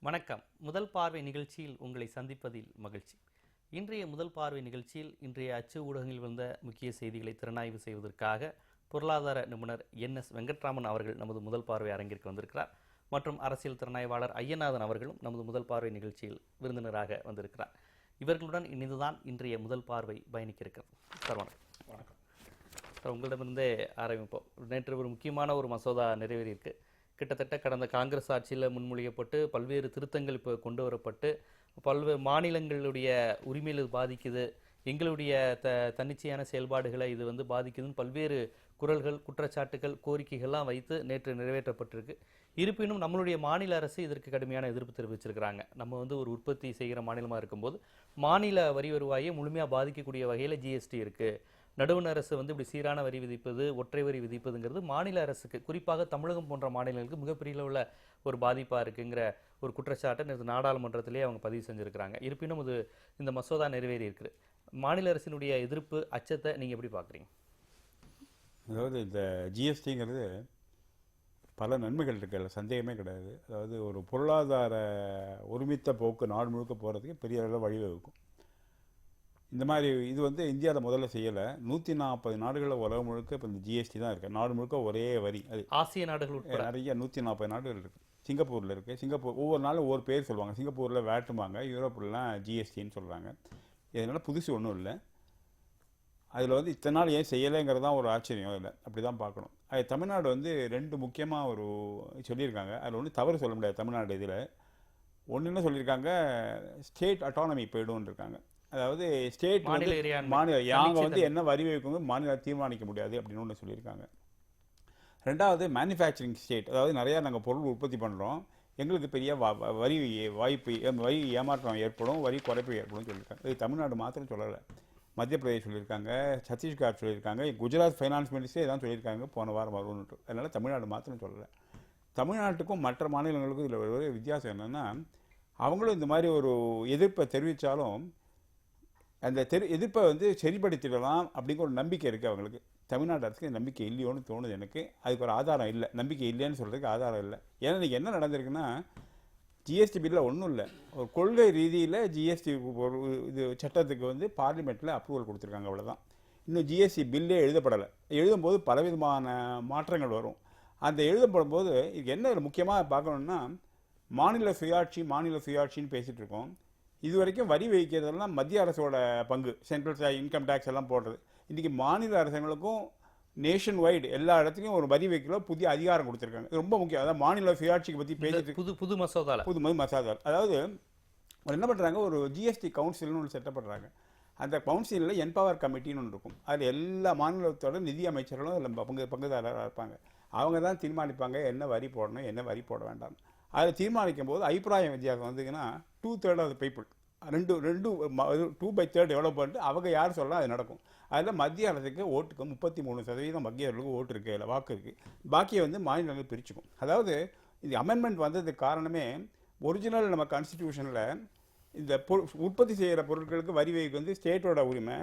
வணக்கம். முதல் பார்வை நிகழ்ச்சியில் உங்களை சந்திப்பதில் மகிழ்ச்சி. இன்றைய முதல் பார்வை நிகழ்ச்சியில் இன்றைய அச்சு ஊடகங்களில் வந்த முக்கிய செய்திகளை திறனாய்வு செய்வதற்காக பொருளாதார நிபுணர் NS வெங்கட்ராமன் அவர்கள் நமது முதல் பார்வை அரங்கிற்கு வந்திருக்கிறார். மற்றும் அரசியல் திறனாய்வாளர் ஐயநாதன் அவர்களும் நமது முதல் பார்வை நிகழ்ச்சியில் விருந்தினராக வந்திருக்கிறார். இவர்களுடன் இணைந்துதான் இன்றைய முதல் பார்வை பயணிக்க இருக்கிறது. சார் வணக்கம். வணக்கம் சார், உங்களிடமிருந்தே ஆரம்பிப்போம். நேற்று ஒரு முக்கியமான ஒரு மசோதா நிறைவேறியிருக்கு. கிட்டத்தட்ட கடந்த காங்கிரஸ் ஆட்சியில் முன்மொழியப்பட்டு பல்வேறு திருத்தங்கள் இப்போ கொண்டு வரப்பட்டு பல்வேறு மாநிலங்களுடைய உரிமையில் இது பாதிக்குது, எங்களுடைய தன்னிச்சையான செயல்பாடுகளை இது பாதிக்குதுன்னு பல்வேறு குரல்கள், குற்றச்சாட்டுகள், கோரிக்கைகள்லாம் வைத்து நேற்று நிறைவேற்றப்பட்டிருக்கு. இருப்பினும் நம்மளுடைய மாநில அரசு இதற்கு கடுமையான எதிர்ப்பு தெரிவிச்சிருக்கிறாங்க. நம்ம ஒரு உற்பத்தி செய்கிற மாநிலமாக இருக்கும்போது மாநில வரி வருவாயை முழுமையாக பாதிக்கக்கூடிய வகையில் GST இருக்குது. நடுவண் அரசு இப்படி சீரான வரி விதிப்பது, ஒற்றை வரி விதிப்பதுங்கிறது மாநில அரசுக்கு, குறிப்பாக தமிழகம் போன்ற மாநிலங்களுக்கு மிகப்பெரிய உள்ள ஒரு பாதிப்பாக இருக்குங்கிற ஒரு குற்றச்சாட்டை நேற்று நாடாளுமன்றத்திலேயே அவங்க பதிவு செஞ்சுருக்கிறாங்க. இருப்பினும் இந்த மசோதா நிறைவேறி இருக்குது. மாநில அரசினுடைய எதிர்ப்பு, அச்சத்தை நீங்கள் எப்படி பார்க்குறீங்க? அதாவது இந்த ஜிஎஸ்டிங்கிறது பல நன்மைகள் இருக்குல்ல, சந்தேகமே கிடையாது. அதாவது ஒரு பொருளாதார ஒருமித்த போக்கு நாடு முழுக்க போகிறதுக்கு பெரிய அளவில் வழிவகுக்கும். இந்த மாதிரி இது இந்தியாவில் முதல்ல செய்யலை. 140 நாடுகளில் உலகம் முழுக்க இப்போ இந்த ஜிஎஸ்டி தான் இருக்குது. நாடு முழுக்க ஒரே வரி. அது ஆசிய நாடுகள் நிறைய 140 நாடுகள் இருக்குது. சிங்கப்பூரில் இருக்குது. சிங்கப்பூர் ஒவ்வொரு நாளும் ஒவ்வொரு பேர் சொல்லுவாங்க. சிங்கப்பூரில் வேட்டுமாங்க, யூரோப்லாம் ஜிஎஸ்டின்னு சொல்கிறாங்க. இதனால் புதுசு ஒன்றும் இல்லை. அதில் இத்தனை நாள் ஏன் செய்யலைங்கிறது தான் ஒரு ஆச்சரியம். இல்லை, அப்படி தான் பார்க்கணும். அது தமிழ்நாடு 2 முக்கியமாக ஒரு சொல்லியிருக்காங்க. அதில் ஒன்று தவறு சொல்ல முடியாது. தமிழ்நாடு இதில் ஒன்று என்ன சொல்லியிருக்காங்க, ஸ்டேட் அட்டானமி போய்டும்னு இருக்காங்க. அதாவது ஸ்டேட் மாநில யாங்க என்ன வரி வைக்கணும் மாநிலம் தீர்மானிக்க முடியாது அப்படின்னு ஒன்று சொல்லியிருக்காங்க. ரெண்டாவது மேனுஃபேக்சரிங் ஸ்டேட், அதாவது நிறையா நாங்கள் பொருள் உற்பத்தி பண்ணுறோம், எங்களுக்கு பெரிய வரி வாய்ப்பு, வரி ஏமாற்றம் ஏற்படும், வரி குறைப்பு ஏற்படும் சொல்லியிருக்காங்க. இது தமிழ்நாடு மாத்திரம் சொல்லலை. மத்திய பிரதேஷ் சொல்லியிருக்காங்க, சத்தீஸ்கர் சொல்லியிருக்காங்க, குஜராத் ஃபைனான்ஸ் மினிஸ்டரே தான் சொல்லியிருக்காங்க போன வாரம் வரும்னு. அதனால் தமிழ்நாடு மாத்திரம் சொல்லலை. தமிழ்நாட்டுக்கும் மற்ற மாநிலங்களுக்கும் இதில் ஒரு வித்தியாசம் என்னென்னா, அவங்களும் இந்த மாதிரி ஒரு எதிர்ப்பை தெரிவித்தாலும் அந்த எதிர்ப்பை சரிப்படுத்திடலாம் அப்படிங்கிற ஒரு நம்பிக்கை இருக்குது அவங்களுக்கு. தமிழ்நாடு அரசுக்கு நம்பிக்கை இல்லையோன்னு தோணுது எனக்கு. அதுக்கு ஒரு ஆதாரம் இல்லை. நம்பிக்கை இல்லைன்னு சொல்கிறதுக்கு ஆதாரம் இல்லை. ஏன்னா இன்றைக்கி என்ன நடந்திருக்குன்னா, ஜிஎஸ்டி பில்லில் ஒன்றும் இல்லை, ஒரு கொள்கை ரீதியில் ஜிஎஸ்டி ஒரு இது சட்டத்துக்கு பார்லிமெண்ட்டில் அப்ரூவல் கொடுத்துருக்காங்க, அவ்வளோதான். இன்னும் ஜிஎஸ்டி பில்லே எழுதப்படலை. எழுதும்போது பலவிதமான மாற்றங்கள் வரும். அந்த எழுதப்படும் போது இது என்ன முக்கியமாக பார்க்கணுன்னா, மாநில சுயாட்சின்னு பேசிகிட்டு இருக்கோம். இது வரைக்கும் வரி வைக்கிறதெல்லாம் மத்திய அரசோட பங்கு, சென்ட்ரல் இன்கம் டேக்ஸ் எல்லாம் போடுறது. இன்றைக்கி மாநில அரசுகளுக்கும் நேஷன் வைடு எல்லா இடத்துலையும் ஒரு வரி வைக்கிற புதிய அதிகாரம் கொடுத்துருக்காங்க. ரொம்ப முக்கியம். அதாவது மாநில சுயாட்சிக்கு பற்றி பேசிட்டு புது மசோதா. அதாவது என்ன பண்ணுறாங்க, ஒரு ஜிஎஸ்டி கவுன்சில்னு ஒன்று செட்டப் பண்ணுறாங்க. அந்த கவுன்சிலில் என்பவர் கமிட்டின்னு ஒன்று இருக்கும். அதில் எல்லா மாநிலத்தோட நிதி அமைச்சர்களும் அதில் பங்குதாரராக இருப்பாங்க. அவங்க தான் தீர்மானிப்பாங்க என்ன வரி போடணும், என்ன வரி போட வேண்டாம். அதை தீர்மானிக்கும் போது அபிப்பிராயம் வித்தியாசம் 2/3 ஆஃப் த பீப்புள், 2/3 எவ்வளோ பண்ணிட்டு அவங்க யார் சொல்லலாம் அது நடக்கும். அதில் மத்திய அரசுக்கு ஓட்டுக்கு 33% மத்திய அரசுக்கு ஓட்டு இருக்குது, இல்லை வாக்கு இருக்குது. பாக்கியை மாநிலங்கள் பிரிச்சுக்கும். அதாவது இந்த அமெண்ட்மெண்ட் வந்ததுக்கு காரணமே, ஒரிஜினல் நம்ம கான்ஸ்டிடியூஷனில் இந்த உற்பத்தி செய்கிற பொருட்களுக்கு வரி வைக்க ஸ்டேட்டோட உரிமை,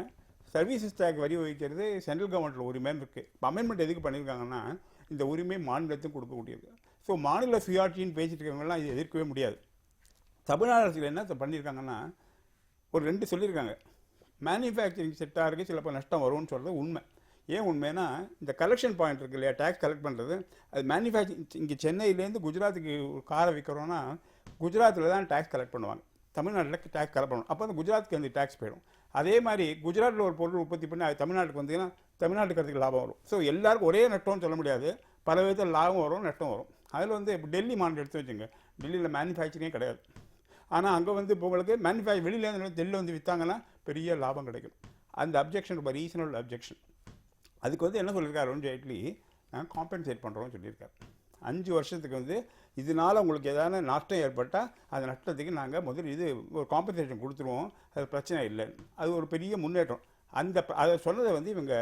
சர்வீசஸ் டேக்ஸ் வரி வைக்கிறது சென்ட்ரல் கவர்மெண்ட்டோட உரிமைன்னு இருக்குது. இப்போ அமெண்ட்மெண்ட் எதுக்கு பண்ணியிருக்காங்கன்னா, இந்த உரிமை மாநிலத்துக்கும் கொடுக்கக்கூடியது. ஸோ மாநில சுயாட்சின்னு பேசிட்டு இருக்கவங்கலாம் இது எதிர்க்கவே முடியாது. தமிழ்நாடு அரசில் என்ன பண்ணியிருக்காங்கன்னா, ஒரு 2 சொல்லியிருக்காங்க. மேனுஃபேக்சரிங் செக்டாருக்கு சிலப்போ நஷ்டம் வரும்னு சொல்கிறது உண்மை. ஏன் உண்மைன்னா, இந்த கலெக்ஷன் பாயிண்ட் இருக்குது இல்லையா, டேக்ஸ் கலெக்ட் பண்ணுறது, அது மேனுஃபேக்சரிங் இங்கே சென்னையிலேருந்து குஜராத்துக்கு ஒரு காரை விற்கிறோன்னா குஜராத்தில் தான் டேக்ஸ் கலெக்ட் பண்ணுவாங்க, தமிழ்நாட்டில் டேக்ஸ் கலெக்ட் பண்ணுவோம். அப்போ குஜராத்துக்கு டேக்ஸ் போயிடும். அதே மாதிரி குஜராத்தில் ஒரு பொருள் உற்பத்தி பண்ணி அது தமிழ்நாட்டுக்கு தமிழ்நாட்டுக்கு அதுக்கு லாபம் வரும். ஸோ எல்லாருக்கும் ஒரே நஷ்டம்னு சொல்ல முடியாது, பல விதத்தில் லாபம் வரும், நஷ்டம் வரும். அதில் இப்போ டெல்லி மாநிலம் எடுத்து வச்சுங்க, டெல்லியில் மேனுஃபேக்சரிங்கே கிடையாது. ஆனால் அங்கே இப்போ உங்களுக்கு வெளியிலேருந்து டெல்லியில் விற்றாங்கன்னா பெரிய லாபம் கிடைக்கும். அந்த அப்ஜெக்ஷன் ரொம்ப ரீசனபிள் அப்ஜெக்ஷன். அதுக்கு என்ன சொல்லியிருக்காரு அருண் ஜேட்லி, நாங்கள் காம்பன்சேட் பண்ணுறோம்னு சொல்லியிருக்காரு. 5 வருஷத்துக்கு இதனால் உங்களுக்கு ஏதாவது நஷ்டம் ஏற்பட்டால் அந்த நஷ்டத்துக்கு நாங்கள் முதல் ஒரு காம்பன்சேஷன் கொடுத்துருவோம், அது பிரச்சனை இல்லை. அது ஒரு பெரிய முன்னேற்றம். அதை சொன்னதை இவங்க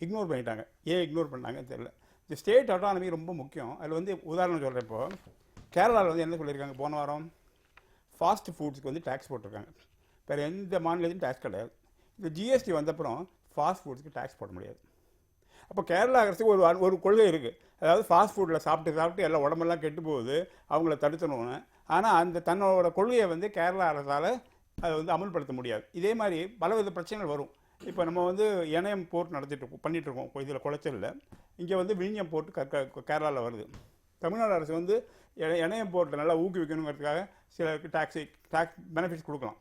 இக்னோர் பண்ணிட்டாங்க. ஏன் இக்னோர் பண்ணாங்கன்னு தெரியல. இந்த ஸ்டேட் அட்டானமி ரொம்ப முக்கியம். அதில் உதாரணம் சொல்கிறேன். இப்போது கேரளாவில் என்ன சொல்லியிருக்காங்க, போன வாரம் ஃபாஸ்ட் ஃபுட்ஸ்க்கு டேக்ஸ் போட்டிருக்காங்க. வேறு எந்த மாநிலத்திலும் டேக்ஸ் கிடையாது. இந்த ஜிஎஸ்டி வந்தப்புறம் ஃபாஸ்ட் ஃபுட்ஸ்க்கு டேக்ஸ் போட முடியாது. அப்போ கேரளா அரசுக்கு ஒரு கொள்கை இருக்குது. அதாவது ஃபாஸ்ட் ஃபுட்டில் சாப்பிட்டு எல்லாம் உடம்பெல்லாம் கெட்டு போகுது, அவங்கள தடுத்தணும்னு. ஆனால் அந்த தன்னோட கொள்கையை வந்து கேரளா அரசால் அதை வந்து அமல்படுத்த முடியாது. இதே மாதிரி பலவித பிரச்சனைகள் வரும். இப்போ நம்ம வந்து இணையம் போர்ட் பண்ணிகிட்ருக்கோம் இதில் குளச்சலில். இங்கே வந்து விழிஞம் போர்ட் கேரளாவில் வருது. தமிழ்நாடு அரசு வந்து இணையம் போர்ட்டை நல்லா ஊக்குவிக்கணுங்கிறதுக்காக சில டேக்ஸ் பெனிஃபிட்ஸ் கொடுக்கலாம்.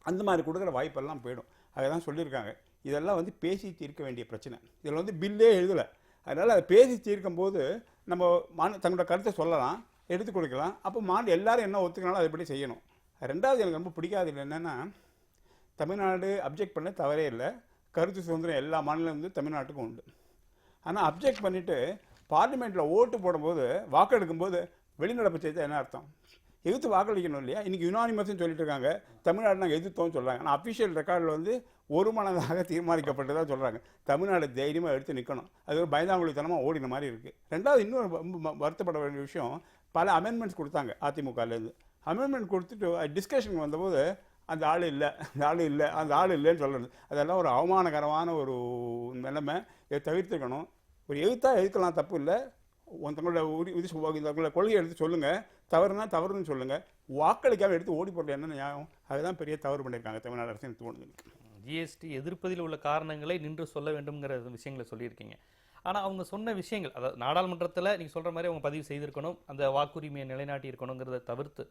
அந்த மாதிரி கொடுக்குற வாய்ப்பெல்லாம் போயிடும். அதை தான் சொல்லியிருக்காங்க. இதெல்லாம் வந்து பேசி தீர்க்க வேண்டிய பிரச்சனை. இதில் வந்து பில்லே எழுதலை. அதனால் அதை பேசி தீர்க்கும் போது நம்ம தங்களோட கருத்தை சொல்லலாம், எடுத்து கொடுக்கலாம். அப்போ எல்லாரும் என்ன ஒத்துக்கினாலும் அதுபடி செய்யணும். ரெண்டாவது எனக்கு ரொம்ப பிடிக்காது என்னென்னா, தமிழ்நாடு அப்ஜெக்ட் பண்ண தவறே இல்லை. கருத்து சுதந்திரம் எல்லா மாநிலம் வந்து தமிழ்நாட்டுக்கும் உண்டு. ஆனால் அப்ஜெக்ட் பண்ணிவிட்டு பார்லிமெண்ட்டில் ஓட்டு போடும்போது வாக்கெடுக்கும்போது வெளிநடப்பு செய்தால் என்ன அர்த்தம்? எதிர்த்து வாக்களிக்கணும் இல்லையா? இன்றைக்கி யுனானிமஸ்ன்னு சொல்லிட்டு இருக்காங்க, தமிழ்நாடு நாங்கள் எதிர்த்தோம்னு சொல்கிறாங்க. ஆனால் அஃபிஷியல் ரெக்கார்டில் வந்து ஒரு மனதாக தீர்மானிக்கப்பட்டதாக சொல்கிறாங்க. தமிழ்நாடு தைரியமாக எடுத்து நிற்கணும். அது ஒரு பயந்தாங்குழித்தனமாக ஓடின மாதிரி இருக்குது. ரெண்டாவது இன்னொரு ரொம்ப வருத்தப்பட வேண்டிய விஷயம், பல அமெண்ட்மெண்ட்ஸ் கொடுத்தாங்க அதிமுகலேருந்து. அமெண்ட்மெண்ட் கொடுத்துட்டு டிஸ்கஷன் வந்தபோது அந்த ஆள் இல்லைன்னு சொல்கிறது, அதெல்லாம் ஒரு அவமானகரமான ஒரு நிலைமை. இதை தவிர்த்துக்கணும். ஒரு எதிர்க்கலாம், தப்பு இல்லை. தங்களோட கொள்கையை எடுத்து சொல்லுங்கள், தவறுனா தவறுன்னு சொல்லுங்கள். வாக்களிக்காமல் எடுத்து ஓடி போடுறது என்ன நியாயம்? அதுதான் பெரிய தவறு பண்ணியிருக்காங்க தமிழ்நாடு அரசு தோணுது. ஜிஎஸ்டி எதிர்ப்பதில் உள்ள காரணங்களை நின்று சொல்ல வேண்டும்ங்கிற விஷயங்களை சொல்லியிருக்கீங்க. ஆனால் அவங்க சொன்ன விஷயங்கள், அதாவது நாடாளுமன்றத்தில் நீங்கள் சொல்கிற மாதிரி அவங்க பதிவு செய்திருக்கணும், அந்த வாக்குரிமையை நிலைநாட்டி இருக்கணுங்கிறத தவிர்த்து,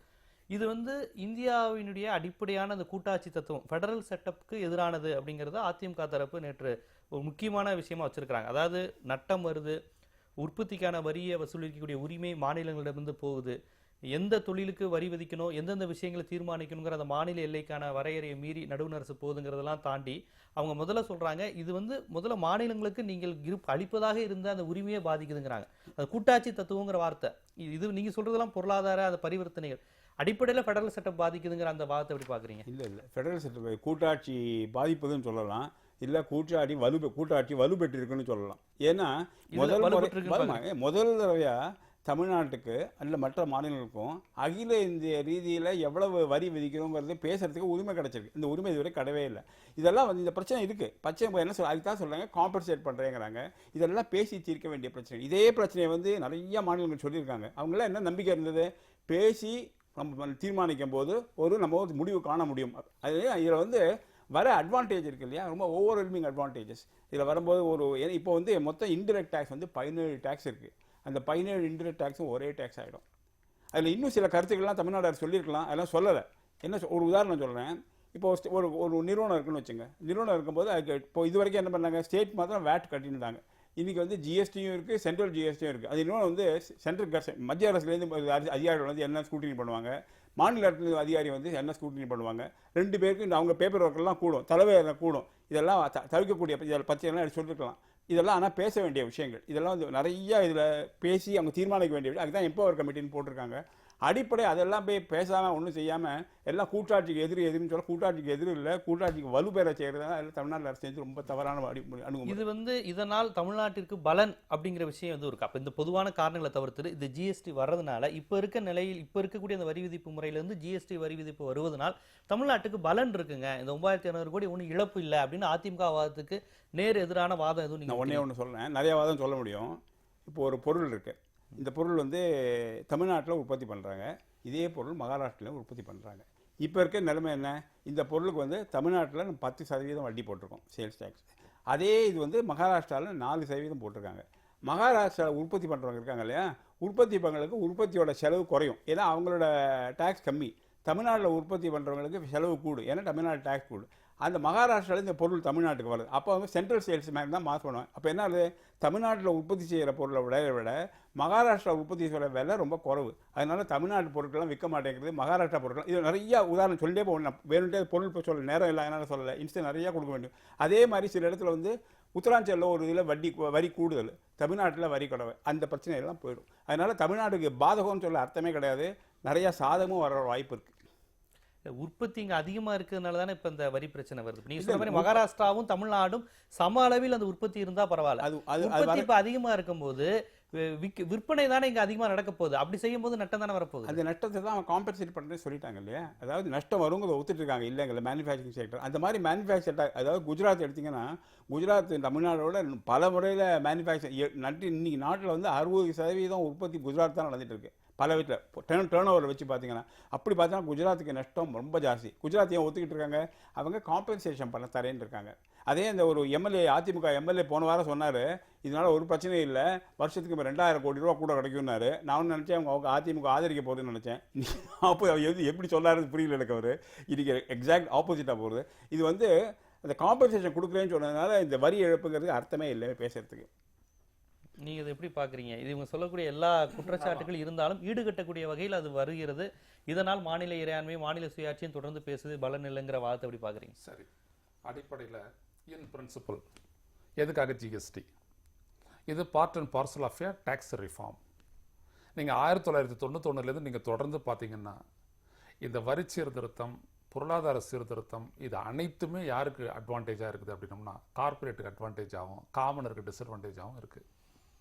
இது வந்து இந்தியாவினுடைய அடிப்படையான அந்த கூட்டாட்சி தத்துவம், ஃபெடரல் செட்டப்புக்கு எதிரானது அப்படிங்கிறத அதிமுக தரப்பு நேற்று ஒரு முக்கியமான விஷயமா வச்சுருக்கிறாங்க. அதாவது நட்டம் வருது, உற்பத்திக்கான வரியை வசூலிக்கக்கூடிய உரிமை மாநிலங்களிடமிருந்து போகுது, எந்த தொழிலுக்கு வரி விதிக்கணும், எந்தெந்த விஷயங்களை தீர்மானிக்கணுங்கிற அந்த மாநில எல்லைக்கான வரையறையை மீறி நடுவண் அரசு போகுதுங்கிறதெல்லாம் தாண்டி அவங்க முதல்ல சொல்கிறாங்க, இது வந்து முதல்ல மாநிலங்களுக்கு நீங்கள் அளிப்பதாக இருந்த அந்த உரிமையை பாதிக்குதுங்கிறாங்க. அது கூட்டாட்சி தத்துவங்கிற வார்த்தை, இது நீங்கள் சொல்கிறதெல்லாம் பொருளாதார அந்த பரிவர்த்தனைகள் அடிப்படையில் ஃபெடரல் செட்டப் பாதிக்குதுங்கிற அந்த வார்த்தை எப்படி பார்க்குறீங்க? இல்லை ஃபெடரல் செட்டப் கூட்டாட்சி பாதிப்புதுன்னு சொல்லலாம், இல்லை கூட்டாட்சி வலுப்பெற்று இருக்குன்னு சொல்லலாம். ஏன்னா முதல் தடவையாக தமிழ்நாட்டுக்கு அல்ல மற்ற மாநிலங்களுக்கும் அகில இந்திய ரீதியில் எவ்வளவு வரி விதிக்கிறோங்கிறது பேசுகிறதுக்கு உரிமை கிடச்சிருக்கு. இந்த உரிமை இதுவரை கிடையவே இல்லை. இதெல்லாம் வந்து இந்த பிரச்சனை இருக்குது. என்ன அதுக்கு தான் சொல்கிறாங்க, காம்பன்சேட் பண்ணுறேங்கிறாங்க. இதெல்லாம் பேசி தீர்க்க வேண்டிய பிரச்சனை. இதே பிரச்சனையை வந்து நிறைய மாநிலங்கள் சொல்லியிருக்காங்க. அவங்களாம் என்ன நம்பிக்கை இருந்தது, பேசி நம்ம தீர்மானிக்கும் போது நம்ம ஒரு முடிவு காண முடியும். அது இதில் வந்து வர அட்வான்டேஜ் இருக்குது இல்லையா, ரொம்ப ஓவர்வெல்மிங் அட்வான்டேஜஸ் இதில் வரும்போது இப்போ வந்து மொத்தம் இன்டிரெக்ட் டேக்ஸ் வந்து 17 டேக்ஸ் இருக்குது. அந்த 17 இன்டிரெக்ட் டேக்ஸும் ஒரே டேக்ஸ் ஆகிடும். அதில் இன்னும் சில கருத்துக்கள்லாம் தமிழ்நாடு அரசு சொல்லியிருக்கலாம், அதெல்லாம் சொல்லலை. ஒரு உதாரணம் சொல்கிறேன். இப்போ ஒரு நிறுவனம் இருக்குன்னு வச்சுங்க. நிறுவனம் இருக்கும்போது அதுக்கு இப்போ இது வரைக்கும் என்ன பண்ணாங்க, ஸ்டேட் மாத்திரம் வேட் கட்டியிருந்தாங்க. இன்றைக்கி வந்து ஜிஎஸ்டியும் இருக்குது, சென்ட்ரல் ஜிஎஸ்டியும் இருக்குது. அது இன்னொன்று வந்து சென்ட்ரல் மத்திய அரசுலேருந்து அதிகாரிகள் வந்து என்ன ஸ்கூட்டினி பண்ணுவாங்க, மாநில அரசு அதிகாரி வந்து என்ன ஸ்கூட்டினி பண்ணுவாங்க. 2 பேருக்கும் அவங்க பேப்பர் ஒர்க்கெல்லாம் கூடும், தலைவர் கூடும். இதெல்லாம் தவிர்க்கக்கூடிய இதில் பற்றியெல்லாம் சொல்லியிருக்கலாம். இதெல்லாம் ஆனால் பேச வேண்டிய விஷயங்கள். இதெல்லாம் வந்து நிறையா இதில் பேசி அவங்க தீர்மானிக்க வேண்டிய விஷயம். அதுக்கு தான் எம்பவர் கமிட்டின்னு போட்டிருக்காங்க. அடிப்படை அதெல்லாம் போய் பேசாமல் ஒன்றும் செய்யாமல் எல்லாம் கூட்டாட்சிக்கு எதிர்னு சொல்ல, கூட்டாட்சிக்கு எதிர் இல்லை, கூட்டாட்சிக்கு வலுப்பெற செய்கிறதா தமிழ்நாட்டில் அரசு செஞ்சு ரொம்ப தவறான அணுகுமுறை. இது வந்து இதனால் தமிழ்நாட்டிற்கு பலன் அப்படிங்கிற விஷயம் வந்து இருக்குது. அப்போ இந்த பொதுவான காரணங்களை தவிர்த்து இந்த ஜிஎஸ்டி வர்றதுனால இப்போ இருக்க நிலையில் இப்போ இருக்கக்கூடிய அந்த வரி விதிப்பு முறையிலேருந்து ஜிஎஸ்டி வரி விதிப்பு வருவதனால் தமிழ்நாட்டுக்கு பலன் இருக்குங்க, இந்த 9,600 கோடி ஒன்றும் இழப்பு இல்லை அப்படின்னு அதிமுக வாதத்துக்கு நேர் எதிரான வாதம் எதுவும் நீங்கள்? ஒன்று சொல்கிறேன், நிறையா வாதம் சொல்ல முடியும். இப்போ ஒரு பொருள் இருக்குது, இந்த பொருள் வந்து தமிழ்நாட்டில் உற்பத்தி பண்ணுறாங்க, இதே பொருள் மகாராஷ்டிராவில் உற்பத்தி பண்ணுறாங்க. இப்போ இருக்க நிலைமை என்ன, இந்த பொருளுக்கு வந்து தமிழ்நாட்டில் 10% வட்டி போட்டிருக்கோம் சேல்ஸ் டேக்ஸ். அதே இது வந்து மகாராஷ்டிராவில் 4% போட்டிருக்காங்க. மகாராஷ்டிராவில் உற்பத்தி பண்ணுறவங்க இருக்காங்க இல்லையா, உற்பத்தி பண்ணுறவங்களுக்கு உற்பத்தியோட செலவு குறையும், ஏன்னா அவங்களோட டேக்ஸ் கம்மி. தமிழ்நாட்டில் உற்பத்தி பண்ணுறவங்களுக்கு செலவு கூடும், ஏன்னா தமிழ்நாடு டேக்ஸ் கூடும். அந்த மகாராஷ்டிராவில் இந்த பொருள் தமிழ்நாட்டுக்கு வருது. அப்போ வந்து சென்ட்ரல் சேல்ஸ் மேன் தான் மாஸ் பண்ணுவாங்க. அப்போ என்ன ஆகுது, தமிழ்நாட்டில் உற்பத்தி செய்கிற பொருளை விட மகாராஷ்டிரா உற்பத்தி செய்கிற விலை ரொம்ப குறைவு. அதனால தமிழ்நாட்டு பொருட்கள்லாம் விற்க மாட்டேங்கிறது, மகாராஷ்டிரா பொருட்கள். இது நிறைய உதாரணம் சொல்லிட்டே போகணும், வேணுட்டே பொருள் இப்போ சொல்ல நேரம் இல்லை, அதனால் சொல்லலை. இன்ஸ்டன்ட் நிறையா கொடுக்க வேண்டும். அதே மாதிரி சில இடத்துல வந்து உத்தராஞ்சலில் ஒரு இதில் வரி கூடுதல், தமிழ்நாட்டில் வரி குறைவு, அந்த பிரச்சனையெல்லாம் போயிடும். அதனால் தமிழ்நாட்டுக்கு பாதகம்னு சொல்ல அர்த்தமே கிடையாது, நிறையா சாதகமும் வர வாய்ப்பு இருக்குது. உற்பத்தி இங்கே அதிகமாக இருக்கிறதுனால தானே இப்போ இந்த வரி பிரச்சனை வருது. நீங்கள் சொல்ற மாதிரி மகாராஷ்டிராவும் தமிழ்நாடும் சம அளவில் அந்த உற்பத்தி இருந்தால் பரவாயில்ல, உற்பத்தி இப்போ அதிகமாக இருக்கும்போது விற்பனை தானே இங்கே அதிகமாக நடக்க போகுது. அப்படி செய்யும் போது நட்டம் தானே வரப்போகுது. அந்த நட்டத்தை தான் அவன் காம்பன்சேட் பண்ணுறேன்னு சொல்லிட்டாங்க இல்லையா, அதாவது நஷ்டம் வருங்கிறத ஒத்துட்டு இருக்காங்க இல்லைங்களா மேனுஃபேக்சரிங் செக்டர். அந்த மாதிரி மேனுஃபேக்சர், அதாவது குஜராத் எடுத்திங்கன்னா, குஜராத் தமிழ்நாடோட பல முறையில் மேனுஃபேக்சர் இன்னைக்கு நாட்டில் வந்து 60% உற்பத்தி குஜராத் தான் நடந்துட்டு இருக்கு. பல வீட்டில் டேர்ன் ஓவரில் வச்சு பார்த்தீங்கன்னா. அப்படி பார்த்தீங்கன்னா குஜராத்துக்கு நஷ்டம் ரொம்ப ஜாஸ்தி. குஜராத் ஏன் ஒத்துக்கிட்டு இருக்காங்க, அவங்க காம்பன்சேஷன் பண்ண தரேன்னு இருக்காங்க. அதே இந்த ஒரு எம்எல்ஏ, அதிமுக எம்எல்ஏ போன வாரம் சொன்னார், இதனால் ஒரு பிரச்சனையும் இல்லை, வருஷத்துக்கு இப்போ 2000 கோடி ரூபா கூட கிடைக்கும்னாரு. நான் நினச்சேன் அவங்க அதிமுக ஆதரிக்க போகுதுன்னு நினச்சேன். அப்போ எப்படி சொல்லாருன்னு புரியல எனக்கு. அவர் இன்னைக்கு எக்ஸாக்ட் ஆப்போசிட்டாக போகுது. இது வந்து அந்த காம்பன்சேஷன் கொடுக்குறேன்னு சொன்னதுனால இந்த வரி இழப்புங்கிறது அர்த்தமே இல்லை பேசுறதுக்கு. நீங்க இதை எப்படி பார்க்குறீங்க? இது இவங்க சொல்லக்கூடிய எல்லா குற்றச்சாட்டுகள் இருந்தாலும் ஈடுகட்டக்கூடிய வகையில் அது வருகிறது. இதனால் மாநில இறையாண்மை, மாநில சுயாட்சியும் தொடர்ந்து பேசுது, பலன் இல்லைங்கிற வாதத்தை எப்படி பார்க்குறீங்க? சரி, அடிப்படையில் இன் பிரின்சிபல் எதுக்காக ஜிஎஸ்டி? இது part and parcel of a tax reform. நீங்கள் 1991 நீங்கள் தொடர்ந்து பார்த்தீங்கன்னா இந்த வரி சீர்திருத்தம், பொருளாதார சீர்திருத்தம், இது அனைத்துமே யாருக்கு அட்வான்டேஜாக இருக்குது அப்படின்னோம்னா கார்பரேட்டுக்கு அட்வான்டேஜ் ஆகும், காமனருக்கு டிஸ்அட்வான்டேஜாகவும் இருக்குது.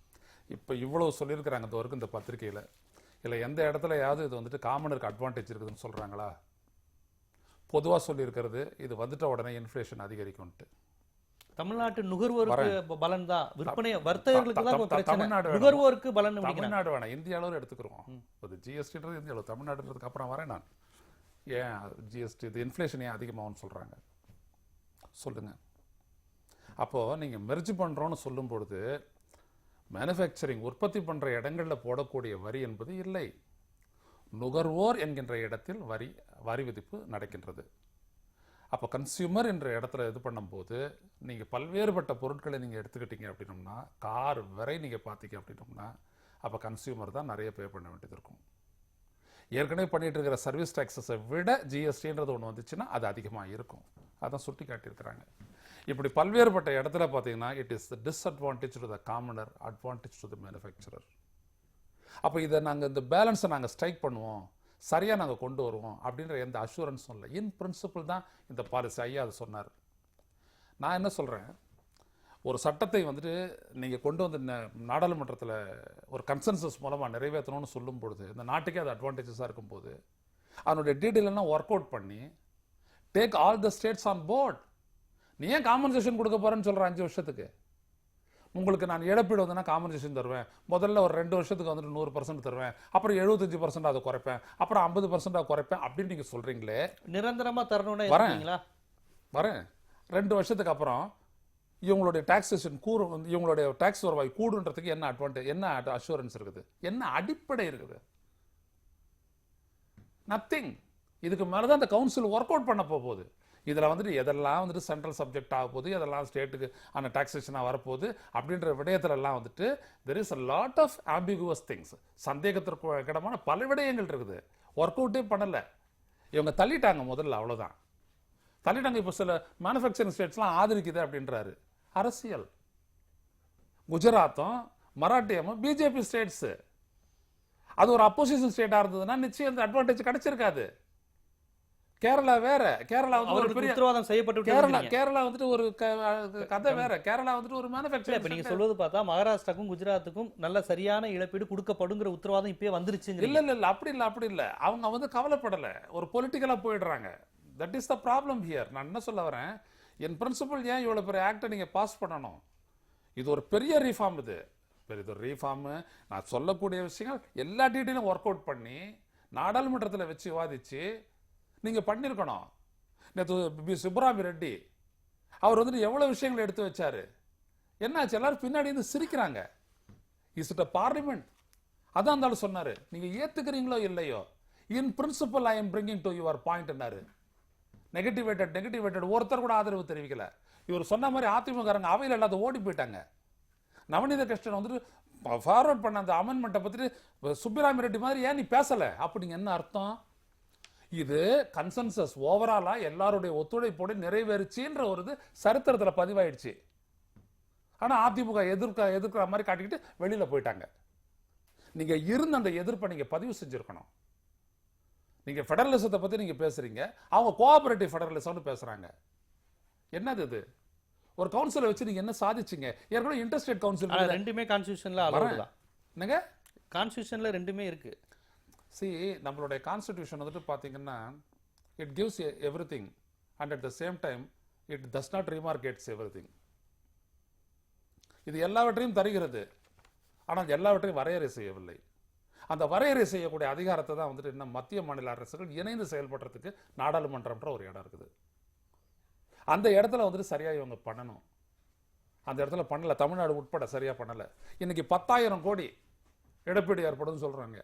இப்போ இவ்வளோ சொல்லியிருக்கிறாங்க இந்த வரைக்கும் இந்த பத்திரிகையில். இல்லை எந்த இடத்துலையாவது இது வந்துட்டு காமனருக்கு அட்வான்டேஜ் இருக்குதுன்னு சொல்கிறாங்களா? பொதுவாக சொல்லியிருக்கிறது இது வந்துட்ட உடனே இன்ஃப்ளேஷன் அதிகரிக்கும்ட்டு. தமிழ்நாட்டு நுகர்வோருக்கு பலன் தான், விற்பனை வர்த்தகர்களுக்கு தான் பிரச்சனை, நுகர்வோருக்கு பலன். தமிழ்நாடு வேணாம், இந்திய அளவில் எடுத்துக்கிறோம். அது ஜிஎஸ்டின்றது இந்திய அளவு, தமிழ்நாடுன்றதுக்கு அப்புறம் வரேன் நான். ஏன் ஜிஎஸ்டி இது இன்ஃப்ளேஷன் ஏன் அதிகமாகும்னு சொல்கிறாங்க சொல்லுங்க. அப்போது நீங்கள் மெர்ஜ் பண்ணுறோன்னு சொல்லும் பொழுது மேனுஃபேக்சரிங், உற்பத்தி பண்ணுற இடங்களில் போடக்கூடிய வரி என்பது இல்லை, நுகர்வோர் என்கின்ற இடத்தில் வரி விதிப்பு நடக்கின்றது. அப்போ கன்சியூமர் என்ற இடத்துல இது பண்ணும்போது நீங்கள் பல்வேறுபட்ட பொருட்களை நீங்கள் எடுத்துக்கிட்டீங்க அப்படின்னோம்னா, கார் வரை நீங்கள் பார்த்தீங்க அப்படின்னோம்னா அப்போ கன்சியூமர் தான் நிறைய பே பண்ண வேண்டியது இருக்கும். ஏற்கனவே பண்ணிட்டு இருக்கிற சர்வீஸ் டேக்ஸஸை விட ஜிஎஸ்டின்றது ஒன்று வந்துச்சுன்னா அது அதிகமாக இருக்கும். அதான் சுட்டி காட்டியிருக்கிறாங்க. இப்படி பல்வேறுபட்ட இடத்துல பார்த்தீங்கன்னா it is the disadvantage to the commoner, advantage to the manufacturer. அப்போ இதை நாங்கள் இந்த பேலன்ஸை நாங்கள் ஸ்ட்ரைக் பண்ணுவோம், சரியாக நாங்கள் கொண்டு வருவோம் அப்படின்ற எந்த அஷூரன்ஸும் இல்லை. இன் பிரின்சிபிள் தான் இந்த பாலிசி. ஐயா அது சொன்னார். நான் என்ன சொல்கிறேன், ஒரு சட்டத்தை வந்துட்டு நீங்கள் கொண்டு வந்து நாடாளுமன்றத்தில் ஒரு கன்சென்சஸ் மூலமாக நிறைவேற்றணும்னு சொல்லும் பொழுது இந்த நாட்டுக்கே அது அட்வான்டேஜஸாக இருக்கும்போது அதனுடைய டீட்டெயிலெல்லாம் ஒர்க் அவுட் பண்ணி take all the states on board. நீ ஏன் காம்பன்சேஷன் கொடுக்க போகிறேன்னு சொல்கிறேன் 5 வருஷத்துக்கு? உங்களுக்கு நான் இழப்பீடு வந்துன்னா காம்பன்சேஷன் தருவேன், முதல்ல ஒரு 2 வருஷத்துக்கு வந்துட்டு 100% தருவேன், அப்புறம் 75% அதை குறைப்பேன், அப்புறம் 50% அதை குறைப்பேன் அப்படின்னு நீங்கள் சொல்கிறீங்களே. நிரந்தரமாக தரணும்னா வரேன் 2 வருஷத்துக்கு அப்புறம் இவங்களுடைய டாக்ஸேஷன் இவங்களுடைய டாக்ஸ் வருவாய் கூடுன்றதுக்கு என்ன அட்வான்டேஜ், என்ன அஷூரன்ஸ் இருக்குது, என்ன அடிப்படை இருக்குது? நத்திங். இதுக்கு மேலே தான் இந்த கவுன்சில் ஒர்க் அவுட் பண்ண போகுது. இதில் வந்துட்டு எதெல்லாம் வந்துட்டு சென்ட்ரல் சப்ஜெக்ட் ஆக போகுது, எதெல்லாம் ஸ்டேட்டுக்கு அந்த டாக்ஸேஷனாக வரப்போகுது அப்படின்ற விடயத்திலெல்லாம் வந்துட்டு there is a lot of ambiguous things. சந்தேகத்திற்கு இடமான பல விடயங்கள் இருக்குது. ஒர்க் அவுட்டே பண்ணலை, இவங்க தள்ளிட்டாங்க முதல்ல, அவ்வளோதான் தள்ளிட்டாங்க. இப்போ சில மேனுஃபேக்சரிங் ஸ்டேட்ஸ்லாம் ஆதரிக்குது அப்படின்றாரு. அரசியல். குஜராத்தும் மராட்டியமும் பிஜேபி ஸ்டேட்ஸு. அது ஒரு அப்போசிஷன் ஸ்டேட்டாக இருந்ததுன்னா நிச்சயம் அந்த அட்வான்டேஜ் கிடைச்சிருக்காது. கேரளா வேற, கேரளா வந்து ஒரு பெரிய உத்தரவாதம் செய்யப்பட்டு கேரளா வந்துட்டு ஒரு கதை வேற. கேரளா வந்துட்டு ஒரு மேனுஃபேக்சரிங். இப்போ நீங்க சொல்வது பார்த்தா மகாராஷ்டிராக்கும் குஜராத்துக்கும் நல்ல சரியான இழப்பீடு கொடுக்கப்படுங்கிற உத்தரவாதம் இப்பயே வந்துருச்சு. இல்ல அப்படி இல்ல அவங்க வந்து கவலைப்படலை, ஒரு பொலிட்டிக்கலா போயிடுறாங்க. That is the problem here. நான் என்ன சொல்ல வரேன், என் பிரின்சிபல் ஏன் இவ்வளோ பெரிய ஆக்டை நீங்கள் பாஸ் பண்ணணும்? இது ஒரு பெரிய ரீஃபார்ம். இது ஒரு ரீஃபார்மு. நான் சொல்லக்கூடிய விஷயங்கள் எல்லா டீட்டெயிலும் ஒர்க் அவுட் பண்ணி நாடாளுமன்றத்தில் வச்சு விவாதிச்சு நீங்கள் பண்ணியிருக்கணும். நேற்று சுப்ராமி ரெட்டி அவர் வந்துட்டு எவ்வளோ விஷயங்களை எடுத்து வச்சாரு. என்னாச்சு? எல்லாரும் பின்னாடி இருந்து சிரிக்கிறாங்க. Is it a parliament? அதான் இருந்தாலும் சொன்னார், நீங்கள் ஏற்றுக்கிறீங்களோ இல்லையோ in principle I am bringing to your point என்னாரு. நெகட்டிவேட்டட் ஒருத்தர் கூட ஆதரவு தெரிவிக்கல. இவர் சொன்ன மாதிரி அதிமுகங்க அவையில் எல்லாத்தையும் ஓடி போயிட்டாங்க. நவநீத கிருஷ்ணன் வந்துட்டு ஃபார்வர்ட் பண்ண அந்த அமெண்ட்மெண்ட்டை பற்றிட்டு சுப்பிராமி ரெட்டி மாதிரி ஏன் நீ பேசலை அப்படிங்க என்ன அர்த்தம்? இது கன்சென்சஸ் ஓவராலா எல்லாருடைய ஒத்துழைப்போடு நிறைவேறுச்சின்ற ஒரு இது சரித்திரத்தில் பதிவாயிடுச்சு. ஆனால் அதிமுக எதிர்க்கிற மாதிரி காட்டிக்கிட்டு வெளியில போயிட்டாங்க. நீங்க இருந்த அந்த எதிர்ப்பை நீங்க பதிவு செஞ்சிருக்கணும். நீங்க ஃபெடரலிசத்தை பத்தி நீங்க பேசுறீங்க, அவங்க கோஆபரேட்டிவ் ஃபெடரலிசம்னு பேசுறாங்க. என்னது இது? ஒரு கவுன்சிலை வச்சு நீங்க என்ன சாதிச்சீங்க? ஏற்கனவே இன்டர்ஸ்டேட் கவுன்சில் ரெண்டுமே கான்ஸ்டிடியூஷன்ல அலௌட் தான். என்னங்க கான்ஸ்டிடியூஷன்ல ரெண்டுமே இருக்கு. நம்மளுடைய கான்ஸ்டிடியூஷன் வந்துட்டு பாத்தீங்கன்னா it gives everything and at the same time it does not demarcates everything. இது எல்லாவற்றையும் தருகிறது, ஆனால் எல்லாவற்றையும் வரையறை செய்யவில்லை. அந்த வரையறை செய்யக்கூடிய அதிகாரத்தை தான் வந்துட்டு இன்னும் மத்திய மாநில அரசுகள் இணைந்து செயல்படுறதுக்கு நாடாளுமன்றம்ன்ற ஒரு இடம் இருக்குது. அந்த இடத்துல வந்துட்டு சரியா இவங்க பண்ணணும். அந்த இடத்துல பண்ணல, தமிழ்நாடு உட்பட சரியா பண்ணல. இன்னைக்கு 10,000 கோடி இழப்பீடு ஏற்படும் சொல்றாங்க.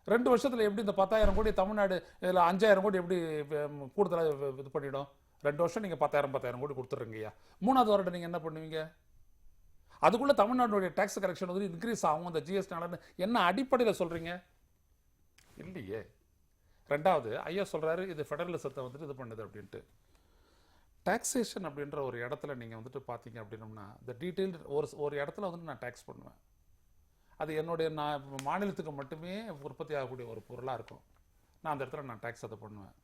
2 வருஷத்துல எப்படி இந்த 10,000 கோடி தமிழ்நாடு இதுல 5,000 கோடி எப்படி கூடுதலாக இது பண்ணிடும்? 2 வருஷம் நீங்க 10,000 கோடி கொடுத்துருங்கய்யா. 3வது வருடம் நீங்க என்ன பண்ணுவீங்க? அதுக்குள்ள தமிழ்நாடுடைய டாக்ஸ் கரெக்ஷன் வந்து இன்க்ரீஸ் ஆகும் அந்த ஜிஎஸ்டி என்ன அடிப்படையில் சொல்றீங்க? இல்லையே. 2வது ஐயா சொல்றாரு இது ஃபெடரலிசத்தை வந்துட்டு இது பண்ணுது அப்படின்ட்டு. டாக்ஸேஷன் அப்படின்ற ஒரு இடத்துல நீங்கள் வந்துட்டு பார்த்தீங்க அப்படின்னோம்னா இந்த டீட்டெயில் ஒரு இடத்துல வந்துட்டு நான் டேக்ஸ் பண்ணுவேன். அது என்னுடைய மாநிலத்துக்கு மட்டுமே உற்பத்தி ஆகக்கூடிய ஒரு பொருளாக இருக்கும். நான் அந்த இடத்துல நான் டேக்ஸ் அதை பண்ணுவேன்.